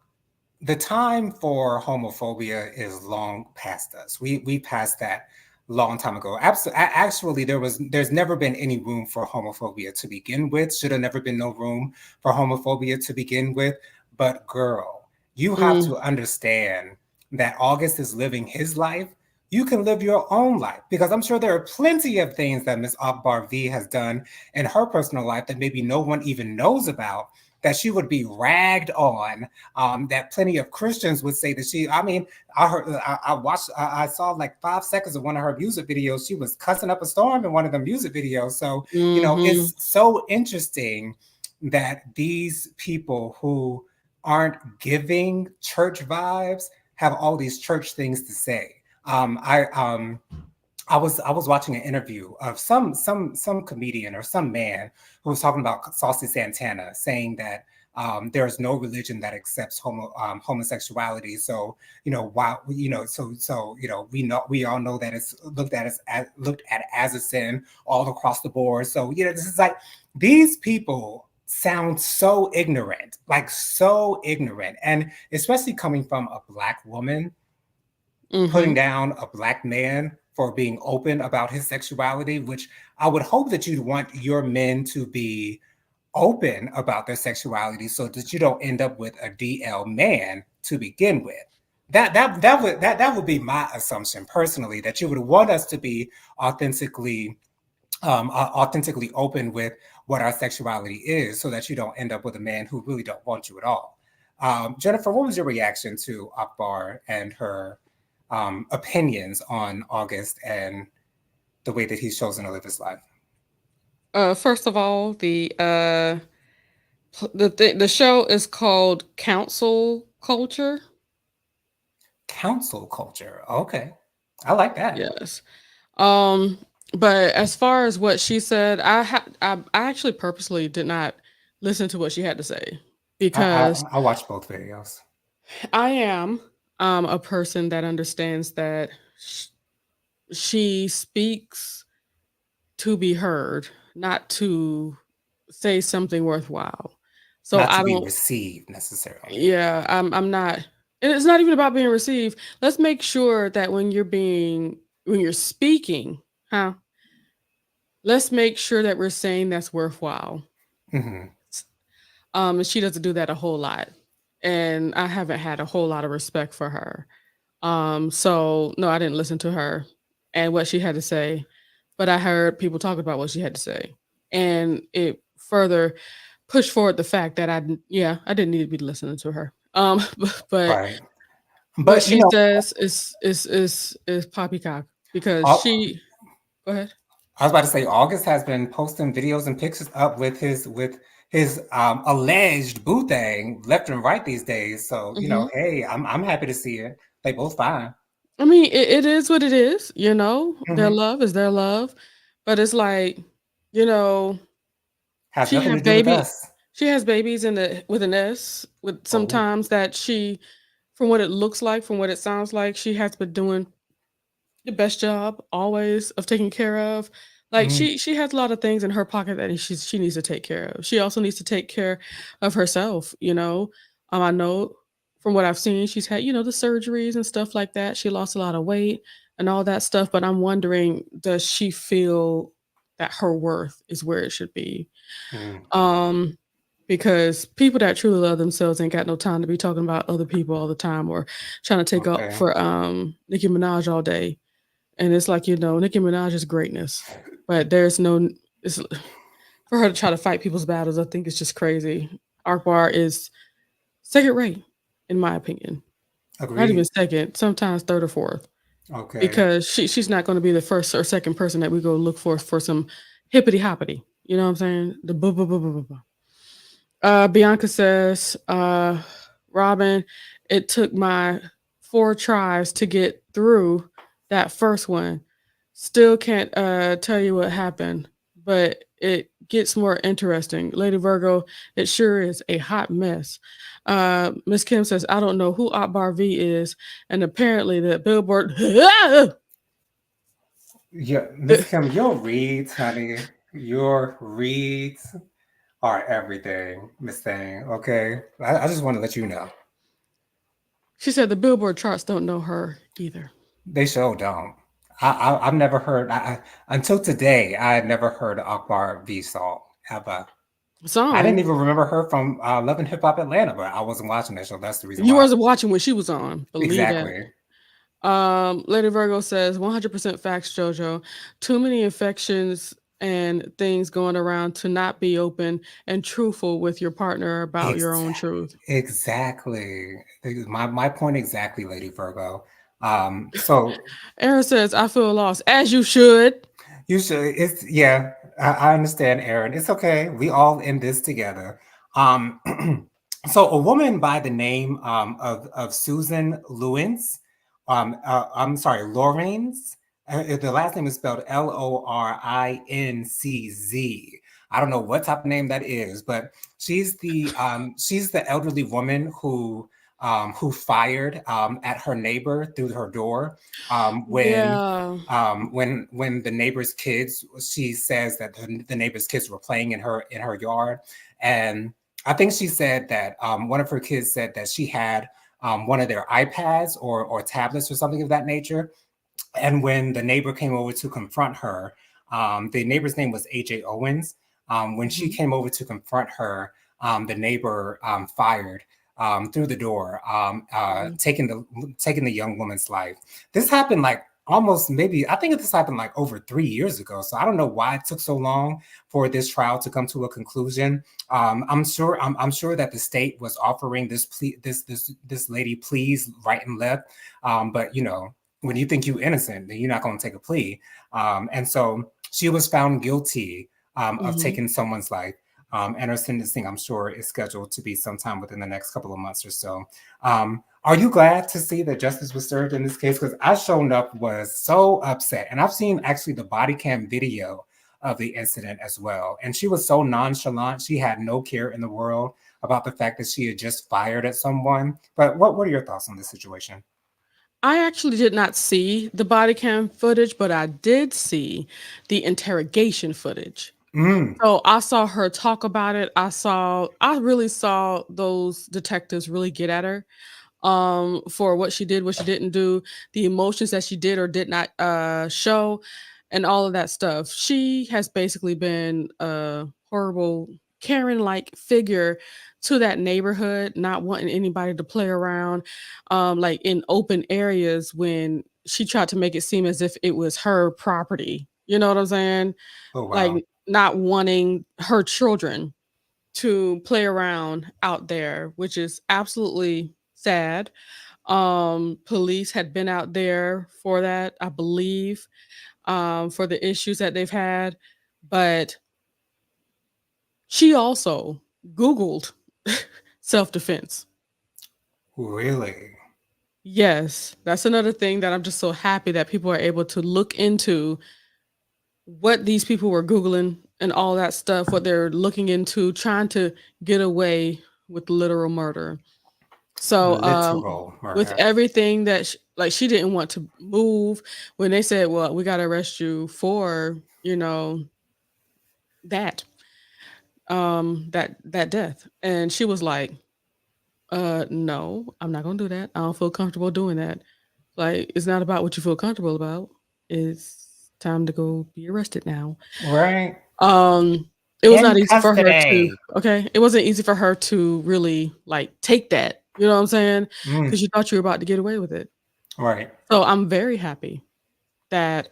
the time for homophobia is long past us. We passed that long time ago. Actually, there's never been any room for homophobia to begin with. Should have never been no room for homophobia to begin with. But girl, you have Mm. to understand that August is living his life. You can live your own life, because I'm sure there are plenty of things that Miss Akbar V has done in her personal life that maybe no one even knows about, that she would be ragged on, that plenty of Christians would say that she, I mean, I watched, I saw like 5 seconds of one of her music videos. She was cussing up a storm in one of the music videos. So, Mm-hmm. it's so interesting that these people who aren't giving church vibes have all these church things to say. I was watching an interview of some comedian or some man who was talking about Saucy Santana, saying that there is no religion that accepts homosexuality. So why we all know that it's looked at as a sin all across the board. So this is like, these people sound so ignorant, like so ignorant, and especially coming from a Black woman putting Mm-hmm. down a Black man for being open about his sexuality, which I would hope that you'd want your men to be open about their sexuality so that you don't end up with a DL man to begin with. That would be my assumption personally, that you would want us to be authentically authentically open with what our sexuality is, so that you don't end up with a man who really don't want you at all. Jennifer, what was your reaction to Akbar and her opinions on August and the way that he's chosen to live his life? First of all, the show is called Council Culture. Council culture. Okay. I like that. Yes. Um, but as far as what she said, I actually purposely did not listen to what she had to say, I, because I watched both videos. I am a person that understands that she speaks to be heard, not to say something worthwhile. So Not to I be don't. received necessarily. Yeah, I'm not. And it's not even about being received. Let's make sure that when you're speaking, huh? Let's make sure that we're saying that's worthwhile. Hmm. And she doesn't do that a whole lot. And I haven't had a whole lot of respect for her. So no, I didn't listen to her and what she had to say, but I heard people talk about what she had to say. And it further pushed forward the fact that yeah, I didn't need to be listening to her. But Right. what But she says is poppycock, because Au- she go ahead. I was about to say, August has been posting videos and pictures up with his alleged boo thing left and right these days. So Hmm. hey, I'm happy to see it. They both fine. I mean, it is what it is, you know. Their Hmm. love is their love, but it's like, you know, Has she nothing to have do with baby, us. she has babies in the with an S. With Oh. sometimes that she, from what it looks like, from what it sounds like, she has been doing the best job always of taking care of. Like Mm, she has a lot of things in her pocket that she needs to take care of. She also needs to take care of herself, you know. I know from what I've seen, she's had, the surgeries and stuff like that. She lost a lot of weight and all that stuff, but I'm wondering, does she feel that her worth is where it should be? mm, Um because people that truly love themselves ain't got no time to be talking about other people all the time, or trying to take up okay. for Nicki Minaj all day. And it's like, Nicki Minaj is greatness, but there's no it's for her to try to fight people's battles. I think it's just crazy. Akbar is second rate, in my opinion. Not even Agreed. second, sometimes third or fourth, Okay. because she's not going to be the first or second person that we go look for some hippity hoppity. You know what I'm saying? The blah blah blah blah blah. Bianca says, Robin, it took my 4 tries to get through that first one. Still can't tell you what happened, but it gets more interesting. Lady Virgo, it sure is a hot mess. Miss Kim says, I don't know who Akbar V is, and apparently the billboard. Yeah, Miss Kim, your reads, honey, your reads are everything, Miss Thing. Okay, I just want to let you know She said the billboard charts don't know her either. they sure don't. I've never heard until today. I had never heard Akbar V song ever. I didn't Song. even remember her from Love and Hip Hop Atlanta, but I wasn't watching that show. That's the reason You why. wasn't watching when she was on. Believe that. Exactly. Lady Virgo says 100% facts, JoJo. Too many infections and things going around to not be open and truthful with your partner about your own truth. Exactly. My point exactly, Lady Virgo. So Aaron says, I feel lost, as you should. you should. It's yeah. I understand, Aaron. It's okay. We all in this together. Um, so a woman by the name of Susan Lewins, I'm sorry, Lorenz. The last name is spelled Lorinczz. I don't know what type of name that is, but she's the elderly woman who fired at her neighbor through her door Yeah. when the neighbor's kids, she says that the neighbor's kids were playing in her yard, and I think she said that one of her kids said that she had one of their iPads or tablets or something of that nature, and when the neighbor came over to confront her, the neighbor's name was AJ Owens. When she Mhm. came over to confront her, the neighbor fired through the door, Mhm. taking the young woman's life. This happened like almost maybe I think this happened like over 3 years ago. So I don't know why it took so long for this trial to come to a conclusion. I'm sure that the state was offering this lady pleas right and left, but when you think you're innocent, then you're not going to take a plea. And so she was found guilty of Mhm. taking someone's life. And her sentencing, I'm sure, is scheduled to be sometime within the next couple of months or so. Are you glad to see that justice was served in this case? Because I shown up was so upset, and I've seen actually the body cam video of the incident as well. And she was so nonchalant; she had no care in the world about the fact that she had just fired at someone. But what are your thoughts on this situation? I actually did not see the body cam footage, but I did see the interrogation footage. Mm. So I saw her talk about it. I really saw those detectives really get at her for what she did, what she didn't do, the emotions that she did or did not show, and all of that stuff. She has basically been a horrible Karen like figure to that neighborhood, not wanting anybody to play around, like in open areas when she tried to make it seem as if it was her property. You know what I'm saying? Oh Like wow. not wanting her children to play around out there, which is absolutely sad. Police had been out there for that, I believe, for the issues that they've had, but she also Googled self-defense. Really? Yes, that's another thing that I'm just so happy that people are able to look into what these people were Googling and all that stuff, what they're looking into, trying to get away with literal murder. So, Literal with murder. everything that like she didn't want to move when they said, "Well, we got to arrest you for that that death," and she was like, no, I'm not gonna do that. I don't feel comfortable doing that." Like, it's not about what you feel comfortable about. It's time to go be arrested now. Right? Um, it was In not easy for her to custody. okay, it wasn't easy for her to really, like, take that, you know what I'm saying? Mm, Because you thought you were about to get away with it. right. So, I'm very happy that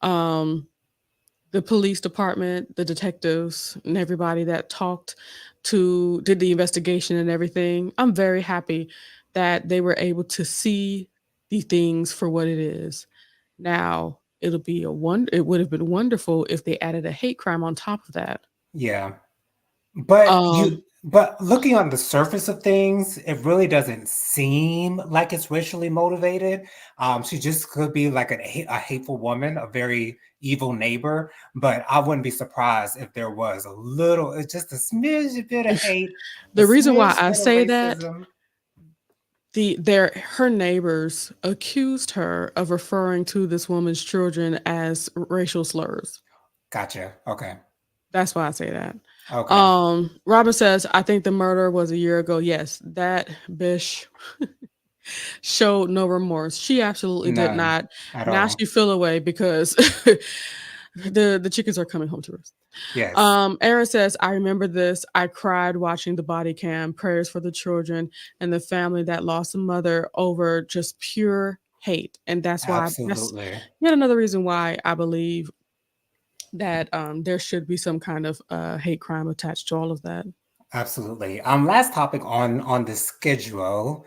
um the police department, the detectives, and everybody that did the investigation and everything. I'm very happy that they were able to see the things for what it is. Now, it would have been wonderful if they added a hate crime on top of that. Yeah. But Um, looking on the surface of things, it really doesn't seem like it's racially motivated. She just could be like a hateful woman, a very evil neighbor. But I wouldn't be surprised if there was a little, just a smidge bit of hate, a the reason why smidge I bit of say that, racism. her neighbors accused her of referring to this woman's children as racial slurs. Gotcha. Okay. That's why I say that. Okay. Robin says, I think the murder was a year ago. Yes, that bish showed no remorse. She absolutely did None not. at Now all. she feel away because the chickens are coming home to roost. Yes. Aaron says, I remember this. I cried watching the body cam. Prayers for the children and the family that lost a mother over just pure hate. And that's Absolutely. yet another reason why I believe that there should be some kind of hate crime attached to all of that. Absolutely. Last topic on the schedule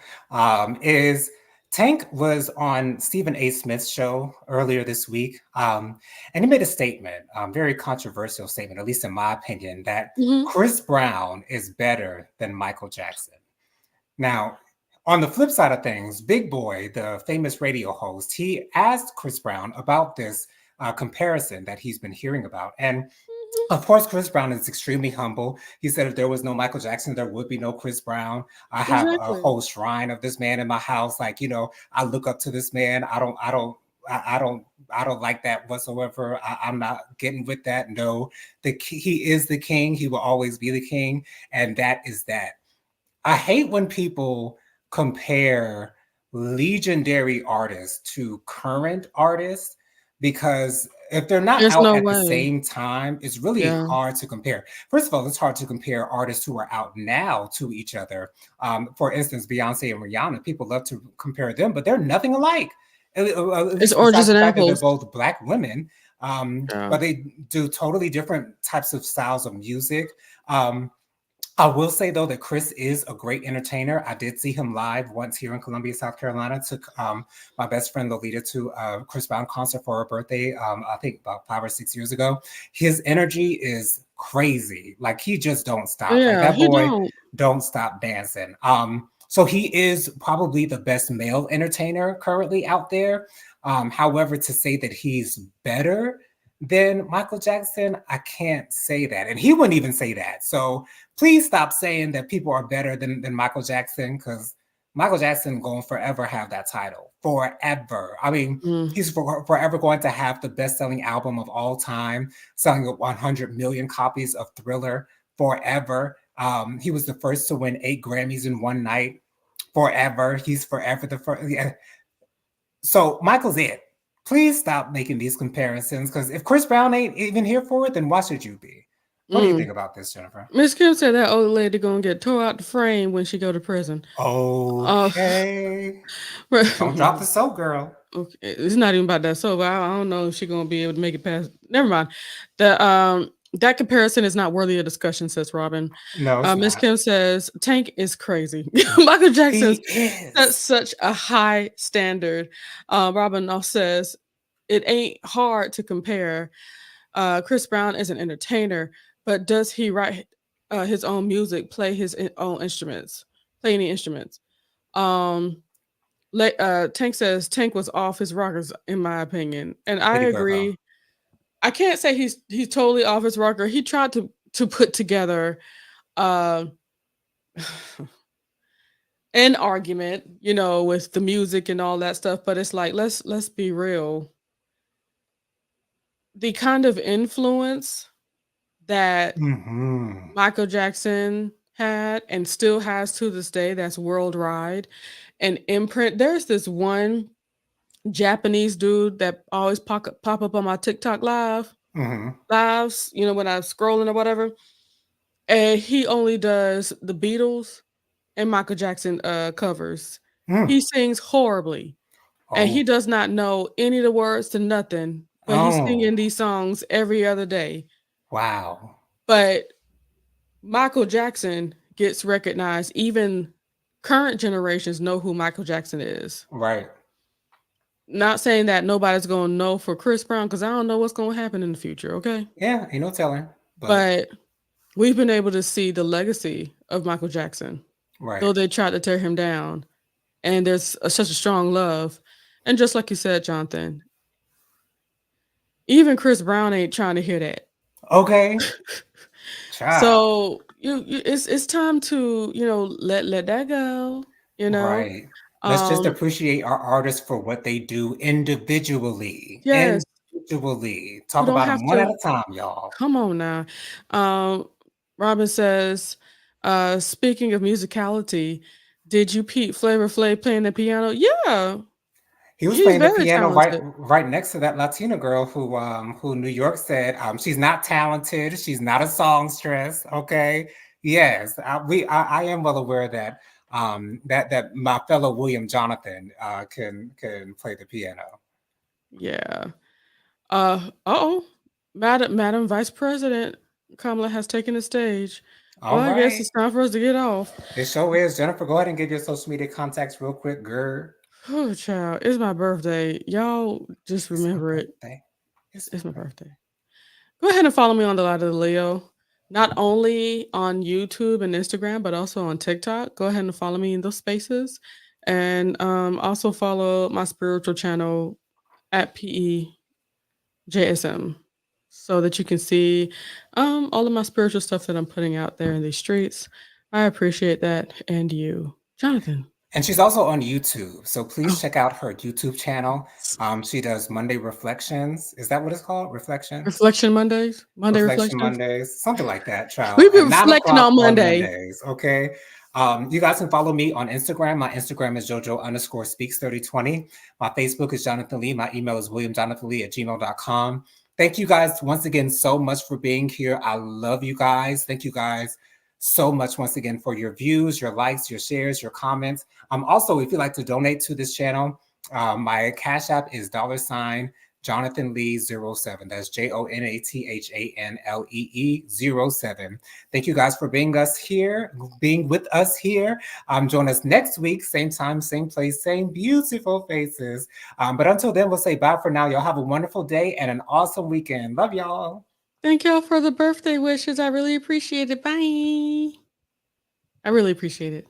is Tank was on Stephen A. Smith's show earlier this week, and he made a statement, very controversial statement, at least in my opinion, that Hmm. Chris Brown is better than Michael Jackson. Now, on the flip side of things, Big Boy, the famous radio host, he asked Chris Brown about this comparison that he's been hearing about, and of course, Chris Brown is extremely humble. He said if there was no Michael Jackson, there would be no Chris Brown. I have a Exactly. whole shrine of this man in my house. Like, I look up to this man. I don't like that whatsoever. I'm not getting with that. No, he is the king. He will always be the king. And that is that. I hate when people compare legendary artists to current artists because if they're not There's out no at the way. same time, it's really Yeah. hard to compare. First of all, it's hard to compare artists who are out now to each other. For instance, Beyonce and Rihanna, people love to compare them, but they're nothing alike. At It's least oranges besides the and fact that they're apples. both Black women, Yeah. but they do totally different types of styles of music. Um, I will say though that Chris is a great entertainer. I did see him live once here in Columbia, South Carolina. Took my best friend Lolita to a Chris Brown concert for her birthday. I think about 5 or 6 years ago. His energy is crazy. Like he just don't stop. Like Yeah, that he boy don't. don't stop dancing. So he is probably the best male entertainer currently out there. However, to say that he's better than Michael Jackson, I can't say that, and he wouldn't even say that. So please stop saying that people are better than Michael Jackson because Michael Jackson going forever have that title forever. I mean, Mm. he's forever going to have the best-selling album of all time, selling 100 million copies of Thriller forever. He was the first to win 8 Grammys in one night forever. He's forever the first. Yeah. So Michael's it. Please stop making these comparisons because if Chris Brown ain't even here for it, then why should you be? What do you think Mm. about this, Jennifer? Miss Kim said that old lady gonna get tore out the frame when she go to prison. Uh, Okay. Don't drop okay, the soap, girl. it's not even about that. So I don't know if she gonna be able to make it past. Never mind. The that comparison is not worthy of discussion, says Robin. No, it's Miss not. Kim says Tank is crazy. Michael Jackson's He set is. such a high standard. Robin also says it ain't hard to compare. Chris Brown is an entertainer, but does he write his own music, play own instruments, play any instruments? Um, Tank says Tank was off his rockers, in my opinion, and Way I to go, girl. agree. I can't say he's totally off his rocker. He tried to put together uh, an argument, with the music and all that stuff, but it's like let's be real. The kind of influence that Mm-hmm. Michael Jackson had and still has to this day that's worldwide and imprint. There's this one Japanese dude that always pop up on my TikTok Mm-hmm. lives, when I'm scrolling or whatever. And he only does the Beatles and Michael Jackson covers. Mm. He sings horribly. and he Oh, does not know any of the words to nothing, but he's oh, singing these songs every other day. wow. But Michael Jackson gets recognized. Even current generations know who Michael Jackson is. Right. Not saying that nobody's gonna know for Chris Brown, because I don't know what's gonna happen in the future, okay? Yeah, ain't no telling. But But we've been able to see the legacy of Michael Jackson, right. though they tried to tear him down. And there's such a strong love. And just like you said, Jonathan, even Chris Brown ain't trying to hear that. Okay. Child. So it's time to let that go. You know, Right. Let's just um, appreciate our artists for what they do individually. yes, Individually. you Talk don't about have them one at to. a time, y'all. Come on now. Robin says, speaking of musicality, did you Pete Flavor Flav playing the piano? Yeah, He was he's playing the very piano talented. right next to that Latina girl who New York said she's not talented, she's not a songstress. Okay, yes, I am well aware that that my fellow William Jonathan can play the piano. Yeah. Oh, Madam Vice President Kamala has taken the stage. All Well, I guess right, it's time for us to get off. it sure is. Jennifer, go ahead and give your social media contacts real quick, girl. Oh, child, it's my birthday. Y'all just It's my remember it. birthday. It's my It's my birthday. birthday. Go ahead and follow me on the Light of the Leo. Not only on YouTube and Instagram, but also on TikTok. Go ahead and follow me in those spaces. And also follow my spiritual channel at PEJSM so that you can see all of my spiritual stuff that I'm putting out there in these streets. I appreciate that. And you, Jonathan. And she's also on YouTube, so please Oh, check out her YouTube channel. She does Monday Reflections. Is that what it's called? Reflections? Reflection Mondays, Monday Reflection Reflections. Mondays, something like that, We child. be At 9 reflecting o'clock on on Monday. Mondays, okay? You guys can follow me on Instagram. My Instagram is JoJo_speaks3020. My Facebook is Jonathan Lee. My email is williamjonathanlee@gmail.com. Thank you guys once again so much for being here. I love you guys. Thank you guys so much once again for your views, your likes, your shares, your comments. Also, if you'd like to donate to this channel, my Cash App is $ Jonathan Lee 07. That's JONATHANLEE 07. Thank you guys for being with us here. Join us next week, same time, same place, same beautiful faces. But until then, we'll say bye for now. Y'all have a wonderful day and an awesome weekend. Love y'all. Thank y'all for the birthday wishes. I really appreciate it. Bye. I really appreciate it.